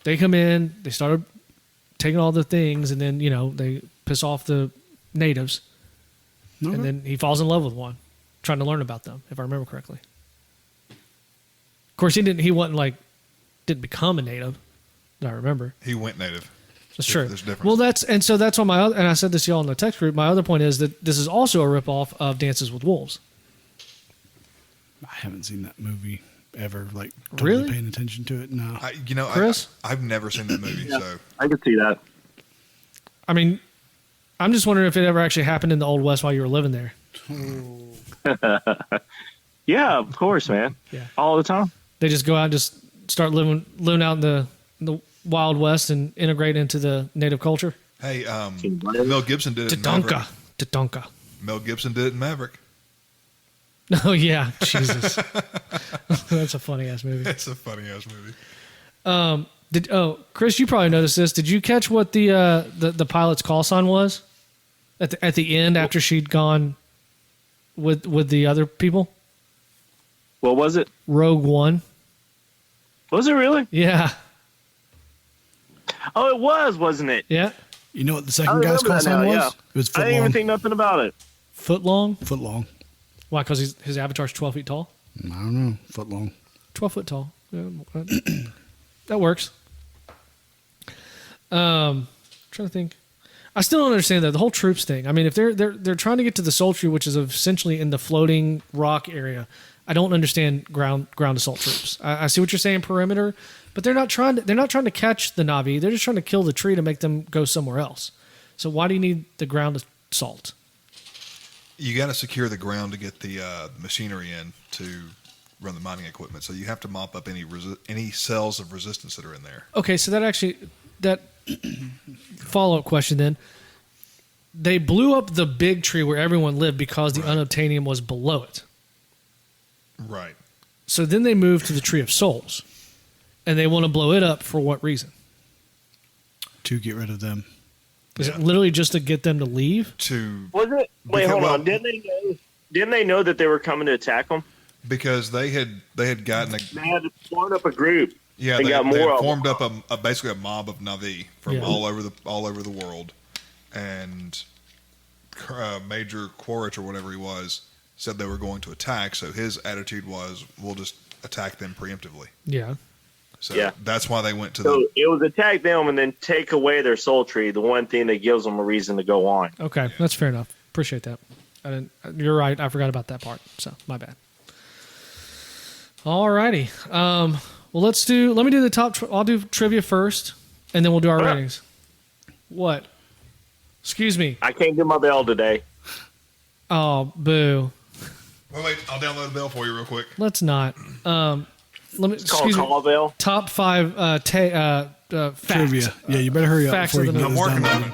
Speaker 3: They come in, they started taking all the things, and then they piss off the natives,
Speaker 2: Okay.
Speaker 3: and then he falls in love with one, trying to learn about them, if I remember correctly. Of course, he didn't become a native, that I remember.
Speaker 1: He went native.
Speaker 3: That's true.
Speaker 1: There's a difference.
Speaker 3: Well, that's on my other, and I said this to y'all in the text group. My other point is that this is also a ripoff of Dances with Wolves.
Speaker 2: I haven't seen that movie ever. Like, totally
Speaker 3: Really?
Speaker 2: paying attention to it. No.
Speaker 3: Chris?
Speaker 1: I've never seen that movie, so
Speaker 4: I could see that.
Speaker 3: I mean, I'm just wondering if it ever actually happened in the Old West while you were living there.
Speaker 4: Yeah, of course, man.
Speaker 3: Yeah.
Speaker 4: All the time.
Speaker 3: They just go out and just start living out in the Wild West and integrate into the native culture.
Speaker 1: hey, Mel Gibson did it in Maverick.
Speaker 3: Tatonka.
Speaker 1: Mel Gibson did it in Maverick.
Speaker 3: Oh yeah, Jesus. That's a funny ass movie.
Speaker 1: It's a funny ass movie.
Speaker 3: Chris, you probably noticed this. Did you catch what the pilot's call sign was at the end after she'd gone with the other people?
Speaker 4: What was it?
Speaker 3: Rogue One.
Speaker 4: Was it really?
Speaker 3: Yeah.
Speaker 4: Oh, it was, wasn't it?
Speaker 3: Yeah.
Speaker 2: You know what the
Speaker 4: I
Speaker 2: second guy's
Speaker 4: remember
Speaker 2: call
Speaker 4: that
Speaker 2: sign
Speaker 4: now,
Speaker 2: was?
Speaker 4: yeah.
Speaker 2: It was
Speaker 4: I
Speaker 2: foot
Speaker 4: didn't
Speaker 2: long.
Speaker 4: even think nothing about it.
Speaker 3: Foot long.
Speaker 2: Foot long.
Speaker 3: Why? Because his avatar's 12 feet tall.
Speaker 2: I don't know. Foot long.
Speaker 3: 12 foot tall. Yeah, that works. Trying to think. I still don't understand that the whole troops thing. I mean, if they're trying to get to the Sultry, which is essentially in the floating rock area, I don't understand ground assault troops. I see what you're saying, perimeter, but they're not trying to catch the Na'vi. They're just trying to kill the tree to make them go somewhere else. So why do you need the ground assault?
Speaker 1: You got to secure the ground to get the machinery in to run the mining equipment. So you have to mop up any cells of resistance that are in there.
Speaker 3: Okay, so that follow-up question then. They blew up the big tree where everyone lived because the unobtainium was below it.
Speaker 1: Right.
Speaker 3: So then they moved to the Tree of Souls. And they want to blow it up for what reason?
Speaker 2: To get rid of them.
Speaker 3: Is it literally just to get them to leave?
Speaker 4: Was it? Wait, hold on. Didn't they know that they were coming to attack them?
Speaker 1: Because they had gotten
Speaker 4: They had formed up a group.
Speaker 1: Yeah,
Speaker 4: they got more
Speaker 1: had
Speaker 4: of
Speaker 1: formed
Speaker 4: them.
Speaker 1: up basically a mob of Na'vi from all over the world, and Major Quaritch or whatever he was said they were going to attack. So his attitude was, we'll just attack them preemptively.
Speaker 3: Yeah.
Speaker 1: So that's why they went to
Speaker 4: it was attack them and then take away their soul tree, the one thing that gives them a reason to go on.
Speaker 3: Okay, that's fair enough. Appreciate that. You're right. I forgot about that part. So my bad. All righty. Well, let me do the top. I'll do trivia first, and then we'll do our ratings. What? Excuse me.
Speaker 4: I can't do my bell today.
Speaker 3: Oh, boo.
Speaker 1: Wait, I'll download the bell for you real quick.
Speaker 3: Let's not.
Speaker 4: It's called bell.
Speaker 3: Top 5 facts.
Speaker 2: Trivia. Yeah, you better hurry up
Speaker 3: Facts
Speaker 2: before
Speaker 3: of
Speaker 2: you
Speaker 3: the
Speaker 2: can
Speaker 1: I'm
Speaker 2: get this
Speaker 1: working
Speaker 2: done.
Speaker 1: on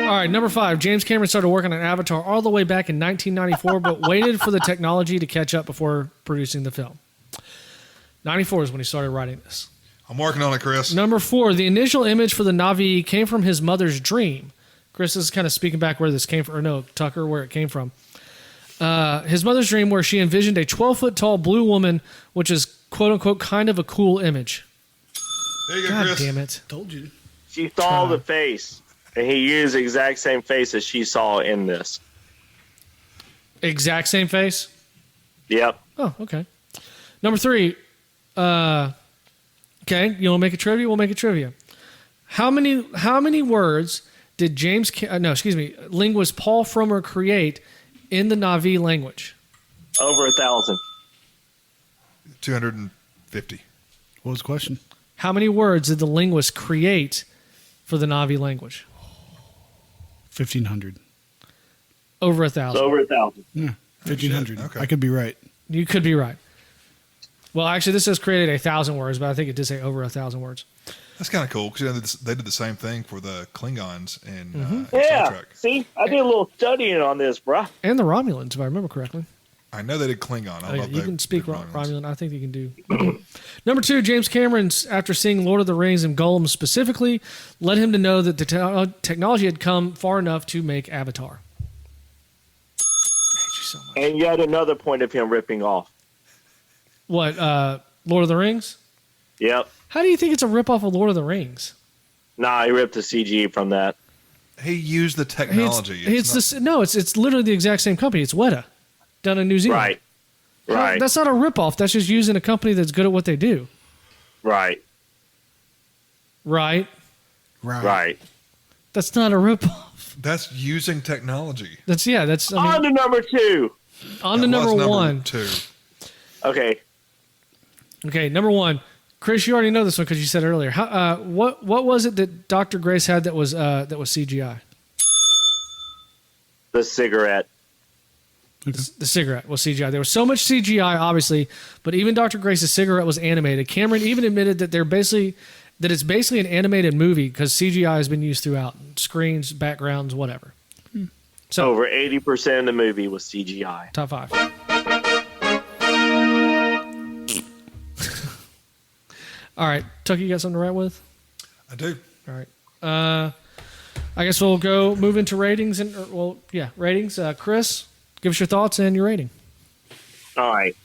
Speaker 1: it.
Speaker 3: All right, number 5. James Cameron started working on Avatar all the way back in 1994, but waited for the technology to catch up before producing the film. 94 is when he started writing this.
Speaker 1: I'm working on it, Chris.
Speaker 3: Number 4. The initial image for the Na'vi came from his mother's dream. Chris is kind of speaking back where this came from, or no, Tucker, where it came from. His mother's dream, where she envisioned a 12-foot tall blue woman, which is quote unquote kind of a cool image.
Speaker 1: There you go,
Speaker 3: God
Speaker 1: Chris.
Speaker 3: damn it!
Speaker 2: Told you.
Speaker 4: She saw the face, and he used the exact same face as she saw in this.
Speaker 3: Exact same face.
Speaker 4: Yep.
Speaker 3: Oh, okay. Number 3. Okay, you want to make a trivia? We'll make a trivia. How many words did linguist Paul Frommer create in the Na'vi language?
Speaker 4: Over 1,000.
Speaker 1: 250.
Speaker 2: What was the question?
Speaker 3: How many words did the linguist create for the Na'vi language?
Speaker 2: 1,500.
Speaker 3: Over 1,000.
Speaker 4: Over 1,000.
Speaker 2: Yeah, 1,500.
Speaker 1: Okay.
Speaker 2: I could be right.
Speaker 3: You could be right. Well, actually, this says created 1,000 words, but I think it did say over 1,000 words.
Speaker 1: That's kind of cool because they did the same thing for the Klingons in Star
Speaker 4: Yeah.
Speaker 1: Trek.
Speaker 4: See, I did a little studying on this, bruh.
Speaker 3: And the Romulans, if I remember correctly.
Speaker 1: I know they did Klingon. I love
Speaker 3: You can speak
Speaker 1: Romulans.
Speaker 3: Romulan. I think you can do. Number 2, James Cameron, after seeing Lord of the Rings and Gollum specifically, led him to know that the technology had come far enough to make Avatar. I hate you so much.
Speaker 4: And yet another point of him ripping off.
Speaker 3: What, Lord of the Rings?
Speaker 4: Yep.
Speaker 3: How do you think it's a ripoff of Lord of the Rings?
Speaker 4: Nah, he ripped the CG from that.
Speaker 1: He used the technology.
Speaker 3: It's literally the exact same company. It's Weta, down in New Zealand.
Speaker 4: Right.
Speaker 3: That's not a ripoff. That's just using a company that's good at what they do.
Speaker 4: Right.
Speaker 3: Right? That's not a ripoff.
Speaker 1: That's using technology.
Speaker 4: On to number 2.
Speaker 3: On to number 1.
Speaker 1: 2.
Speaker 4: Okay.
Speaker 3: Number 1. Chris, you already know this one because you said it earlier. What was it that Dr. Grace had that was CGI?
Speaker 4: The cigarette.
Speaker 3: The cigarette was CGI. There was so much CGI, obviously, but even Dr. Grace's cigarette was animated. Cameron even admitted that it's basically an animated movie because CGI has been used throughout screens, backgrounds, whatever. So
Speaker 4: Over 80% of the movie was CGI.
Speaker 3: top 5. All right, Tucky, you got something to write with?
Speaker 1: I do.
Speaker 3: All right. I guess we'll move into ratings ratings. Chris, give us your thoughts and your rating.
Speaker 4: All right.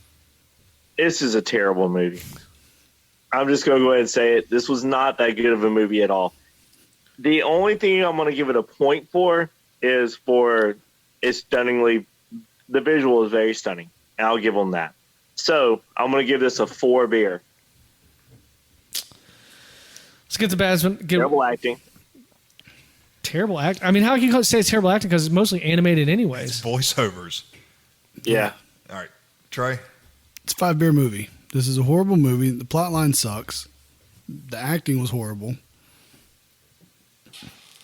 Speaker 4: This is a terrible movie. I'm just going to go ahead and say it. This was not that good of a movie at all. The only thing I'm going to give it a point for is for it's stunningly, the visual is very stunning. And I'll give them that. So I'm going to give this a 4 beer.
Speaker 3: Let's get the Basman.
Speaker 4: Terrible acting.
Speaker 3: terrible act. I mean, how can you say it's terrible acting? Because it's mostly animated anyways.
Speaker 1: It's voiceovers.
Speaker 4: Yeah.
Speaker 1: All right, Trey.
Speaker 2: It's a 5-beer movie. This is a horrible movie. The plot line sucks. The acting was horrible.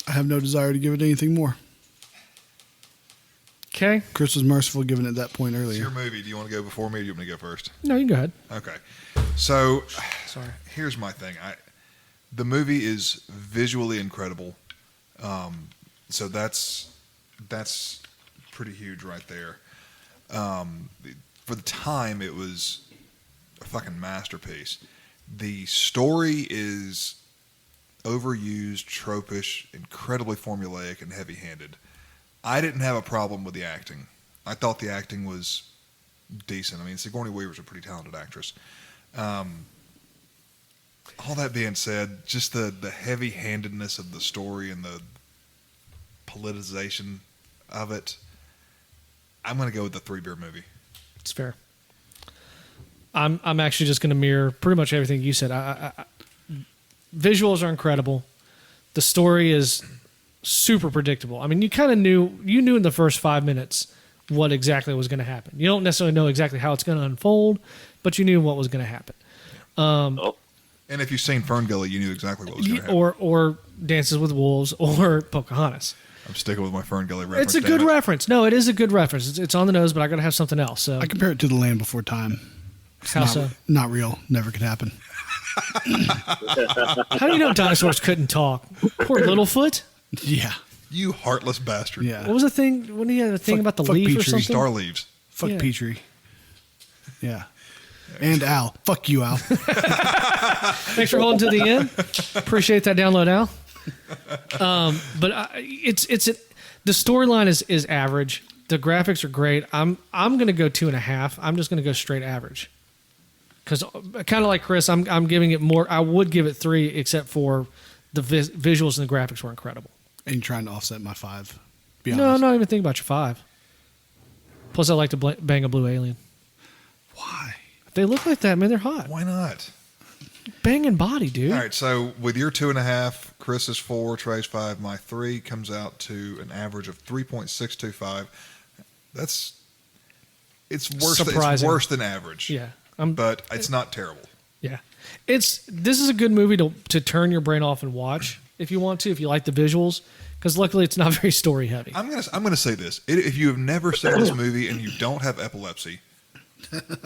Speaker 2: I have no desire to give it anything more.
Speaker 3: Okay.
Speaker 2: Chris was merciful giving it that point
Speaker 1: It's
Speaker 2: earlier.
Speaker 1: your movie. Do you want to go before me or do you want me to go first?
Speaker 3: No, you can go ahead.
Speaker 1: Okay. So,
Speaker 3: Sorry.
Speaker 1: here's my thing. The movie is visually incredible. So that's pretty huge right there. For the time, it was a fucking masterpiece. The story is overused, tropish, incredibly formulaic, and heavy-handed. I didn't have a problem with the acting. I thought the acting was decent. I mean, Sigourney Weaver's a pretty talented actress. All that being said, just the heavy-handedness of the story and the politicization of it, I'm going to go with the 3-beer movie.
Speaker 3: It's fair. I'm actually just going to mirror pretty much everything you said. Visuals are incredible. The story is super predictable. I mean, you kind of knew in the first 5 minutes what exactly was going to happen. You don't necessarily know exactly how it's going to unfold, but you knew what was going to happen.
Speaker 1: And if you've seen Ferngully, you knew exactly what was going to happen.
Speaker 3: Or Dances with Wolves or Pocahontas.
Speaker 1: I'm sticking with my Ferngully reference.
Speaker 3: It's a good reference. No, it is a good reference. It's on the nose, but I got to have something else. So
Speaker 2: I compare it to The Land Before Time. It's
Speaker 3: How so?
Speaker 2: Not real. Never could happen.
Speaker 3: How do you know dinosaurs couldn't talk? Poor Littlefoot.
Speaker 2: Yeah.
Speaker 1: You heartless bastard.
Speaker 2: Yeah.
Speaker 3: What was the thing? When he had a thing about the
Speaker 2: fuck
Speaker 3: leaf or
Speaker 2: Petrie.
Speaker 3: something?
Speaker 1: Star leaves.
Speaker 2: Fuck
Speaker 3: Yeah.
Speaker 2: Petrie. Yeah. And Al. Fuck you, Al.
Speaker 3: Thanks for holding to the end. Appreciate that download, Al. But the storyline is average. The graphics are great. I'm going to go 2.5. I'm just going to go straight average. Because kind of like Chris, I'm giving it more. I would give it 3, except for the visuals and the graphics were incredible.
Speaker 2: And you're trying to offset my 5. Be
Speaker 3: No,
Speaker 2: honest.
Speaker 3: I'm not even thinking about your 5. Plus, I like to bang a blue alien.
Speaker 2: Why?
Speaker 3: If they look like that, man, they're hot.
Speaker 1: Why not?
Speaker 3: Banging body, dude.
Speaker 1: All right, so with your 2.5, Chris's 4, Trey's 5, my 3 comes out to an average of 3.625. It's worse. It's
Speaker 3: Surprising.
Speaker 1: worse than average.
Speaker 3: Yeah.
Speaker 1: But it's not terrible.
Speaker 3: Yeah. This is a good movie to turn your brain off and watch if you want to, if you like the visuals, because luckily it's not very story heavy.
Speaker 1: I'm gonna say this: if you have never seen this movie and you don't have epilepsy,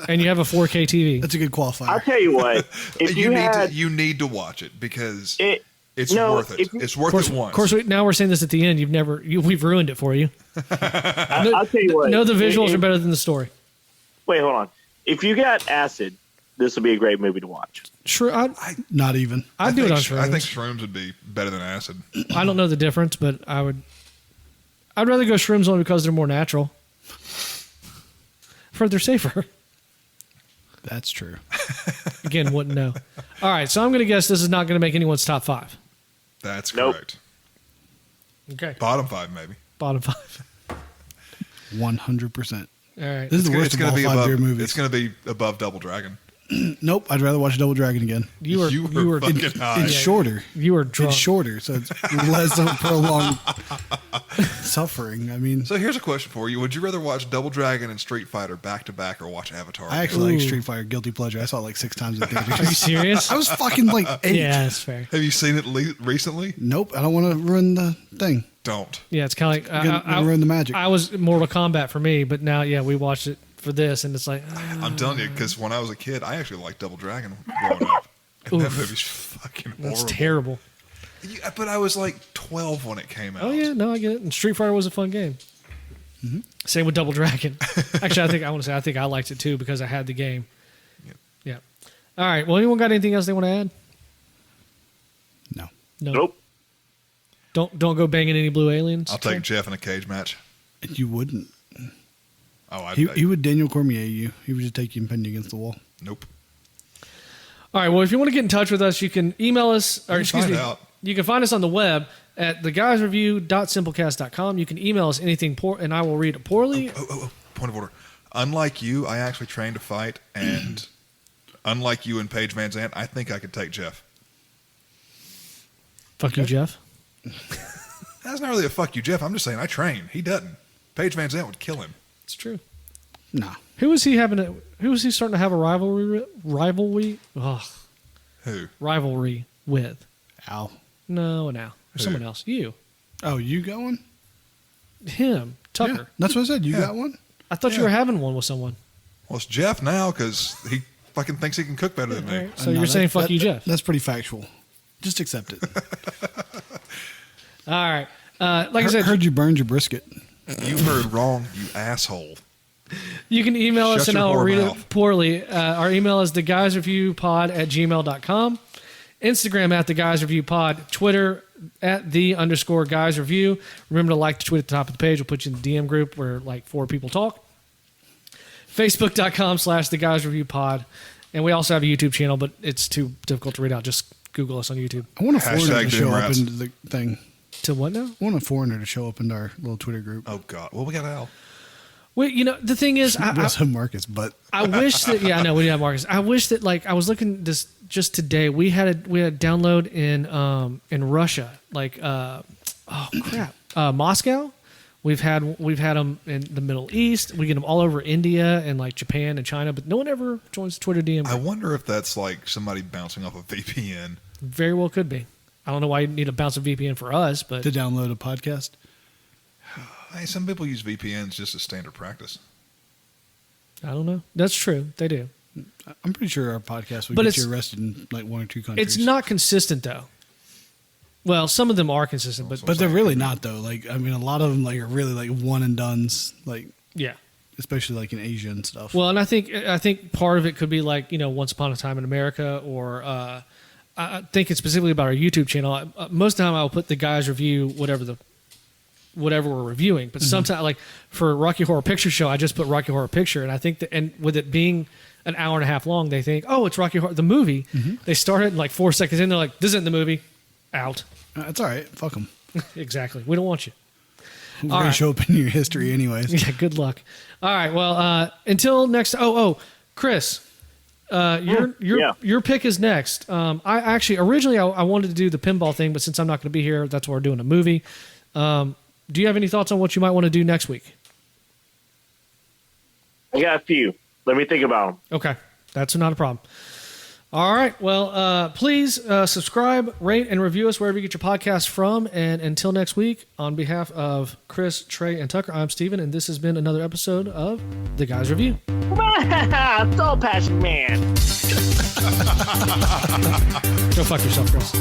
Speaker 3: And you have a 4K TV.
Speaker 2: That's a good qualifier.
Speaker 4: I'll tell you what. If
Speaker 1: you need to watch it because
Speaker 4: It-
Speaker 1: it's
Speaker 4: no,
Speaker 1: worth it.
Speaker 4: if you-
Speaker 1: It's worth it once.
Speaker 3: Of course, now we're saying this at the end. We've ruined it for you.
Speaker 4: I'll tell you what.
Speaker 3: No, the visuals are better than the story.
Speaker 4: Wait, hold on. If you got acid, this would be a great movie to watch.
Speaker 3: Sure,
Speaker 2: Not even.
Speaker 3: I'd do it on
Speaker 1: I
Speaker 3: shrooms.
Speaker 1: think shrooms would be better than acid.
Speaker 3: I don't know the difference, but I'd rather go shrooms only because they're more natural. I've heard they're safer.
Speaker 2: That's true.
Speaker 3: Again, wouldn't know. All right, so I'm going to guess this is not going to make anyone's top 5.
Speaker 1: That's
Speaker 4: Nope.
Speaker 1: correct.
Speaker 3: Okay,
Speaker 1: Bottom 5, maybe.
Speaker 3: bottom 5.
Speaker 2: 100%.
Speaker 3: All right.
Speaker 2: This is the worst of all 5-beer movies.
Speaker 1: It's going to be above Double Dragon.
Speaker 2: Nope. I'd rather watch Double Dragon again.
Speaker 3: You were
Speaker 1: fucking high.
Speaker 2: It's shorter.
Speaker 3: you were drunk.
Speaker 2: It's shorter, so it's less of a prolonged suffering. I mean,
Speaker 1: So here's a question for you: would you rather watch Double Dragon and Street Fighter back to back, or watch Avatar?
Speaker 2: I actually like
Speaker 3: Ooh.
Speaker 2: Street Fighter Guilty Pleasure. I saw it like 6 times in
Speaker 3: Are you
Speaker 2: theaters.
Speaker 3: serious?
Speaker 2: I was fucking like 8.
Speaker 3: Yeah, that's fair.
Speaker 1: Have you seen it recently?
Speaker 2: Nope. I don't want to ruin the thing.
Speaker 1: Don't.
Speaker 3: Yeah, it's kind of like
Speaker 2: Gonna ruin the magic.
Speaker 3: I was Mortal Kombat for me, but now we watched it for this, and it's like
Speaker 1: I'm telling you, because when I was a kid, I actually liked Double Dragon growing up. And that
Speaker 3: Oof.
Speaker 1: movie's fucking
Speaker 3: that's
Speaker 1: horrible.
Speaker 3: terrible.
Speaker 1: Yeah, but I was like 12 when it came out.
Speaker 3: Oh yeah, no, I get it. And Street Fighter was a fun game.
Speaker 2: Mm-hmm.
Speaker 3: Same with Double Dragon. Actually, I think I liked it too because I had the game.
Speaker 1: Yep.
Speaker 3: Yeah. All right. Well, anyone got anything else they want to add?
Speaker 2: No.
Speaker 3: No.
Speaker 4: Nope.
Speaker 3: Don't go banging any blue aliens.
Speaker 1: I'll take Jeff in a cage match.
Speaker 2: You wouldn't.
Speaker 1: Oh,
Speaker 2: He would Daniel Cormier you. He would just take you and pin you against the wall.
Speaker 1: nope.
Speaker 3: All right. Well, if you want to get in touch with us, you can email us, or
Speaker 1: can
Speaker 3: excuse
Speaker 1: find
Speaker 3: me,
Speaker 1: out.
Speaker 3: you can find us on the web at theguysreview.simplecast.com. You can email us anything poor, and I will read it poorly.
Speaker 1: Oh, point of order. Unlike you, I actually trained to fight, and unlike you and Paige Van Zandt, I think I could take Jeff.
Speaker 3: Fuck you, Jeff.
Speaker 1: That's not really a fuck you, Jeff. I'm just saying I train. He doesn't. Paige Van Zandt would kill him.
Speaker 3: It's true.
Speaker 2: No.
Speaker 3: Who was he starting to have a rivalry? Ugh,
Speaker 1: Who?
Speaker 3: rivalry with?
Speaker 2: Al.
Speaker 3: No, now.
Speaker 1: Who?
Speaker 3: Someone else. You.
Speaker 2: Oh, you got one?
Speaker 3: Him. Tucker.
Speaker 2: Yeah, that's what I said. You
Speaker 1: Yeah.
Speaker 2: got one?
Speaker 3: I thought you
Speaker 1: Yeah.
Speaker 3: were having one with someone.
Speaker 1: Well, it's Jeff now because he fucking thinks he can cook better than me.
Speaker 3: All right, so
Speaker 2: No,
Speaker 3: you're saying fuck you, Jeff.
Speaker 2: That's pretty factual. Just accept it.
Speaker 3: All right. Like I said,
Speaker 2: Heard you burned your brisket.
Speaker 1: You heard wrong, you asshole.
Speaker 3: you can email us
Speaker 1: Shut
Speaker 3: and
Speaker 1: your
Speaker 3: I'll
Speaker 1: whore
Speaker 3: read
Speaker 1: mouth.
Speaker 3: it poorly. Our email is theguysreviewpod@gmail.com. Instagram @theguysreviewpod. Twitter @the_guysreview. Remember to like the tweet at the top of the page. We'll put you in the DM group where like 4 people talk. Facebook.com/theguysreviewpod. And we also have a YouTube channel, but it's too difficult to read out. Just Google us on YouTube.
Speaker 2: I want a foreigner
Speaker 1: Hashtag
Speaker 2: to show up
Speaker 1: Doomrats.
Speaker 2: into the thing.
Speaker 3: To what now?
Speaker 2: I want a foreigner to show up into our little Twitter group.
Speaker 1: Oh, God. Well, we got Al.
Speaker 3: Wait, the thing is,
Speaker 2: We also have Marcus, but
Speaker 3: I wish that I know we didn't have Marcus. I wish that I was looking this just today. We had a download in Russia, Moscow. We've had them in the Middle East. We get them all over India and like Japan and China, but no one ever joins the Twitter DM.
Speaker 1: I wonder if that's like somebody bouncing off a VPN.
Speaker 3: Very well could be. I don't know why you need to bounce a VPN for us, but
Speaker 2: to download a podcast.
Speaker 1: Hey, some people use VPNs just as standard practice.
Speaker 3: I don't know. That's true. They do.
Speaker 2: I'm pretty sure our podcast would
Speaker 3: But
Speaker 2: get you
Speaker 3: it's-
Speaker 2: arrested in like 1 or 2 countries.
Speaker 3: It's not consistent though. Well, some of them are consistent,
Speaker 2: but they're really not though. Like I mean, a lot of them like are really like one and dones. Like
Speaker 3: yeah.
Speaker 2: especially like in Asia and stuff.
Speaker 3: Well, and I think part of it could be like Once Upon a Time in America, or I think it's specifically about our YouTube channel. Most of the time, I'll put the guys review whatever we're reviewing. But sometimes, like for Rocky Horror Picture Show, I just put Rocky Horror Picture, and I think that, and with it being an hour and a half long, they think, oh, it's Rocky Horror the movie. They start it and like 4 seconds in, they're like, this isn't the movie. Out.
Speaker 2: It's all right. Fuck them.
Speaker 3: Exactly. We don't want you.
Speaker 2: We're
Speaker 3: All
Speaker 2: gonna
Speaker 3: right.
Speaker 2: show up in your history anyways.
Speaker 3: Yeah. Good luck. All right. Well, until next. Chris. Your pick is next. I actually originally I wanted to do the pinball thing, but since I'm not going to be here, that's why we're doing a movie. Do you have any thoughts on what you might want to do next week?
Speaker 4: I got a few. Let me think about them.
Speaker 3: Okay, that's not a problem. All right. Well, please subscribe, rate, and review us wherever you get your podcasts from. And until next week, on behalf of Chris, Trey, and Tucker, I'm Steven, and this has been another episode of The Guys Review.
Speaker 4: Soul Passion Man.
Speaker 3: Go fuck yourself, Chris.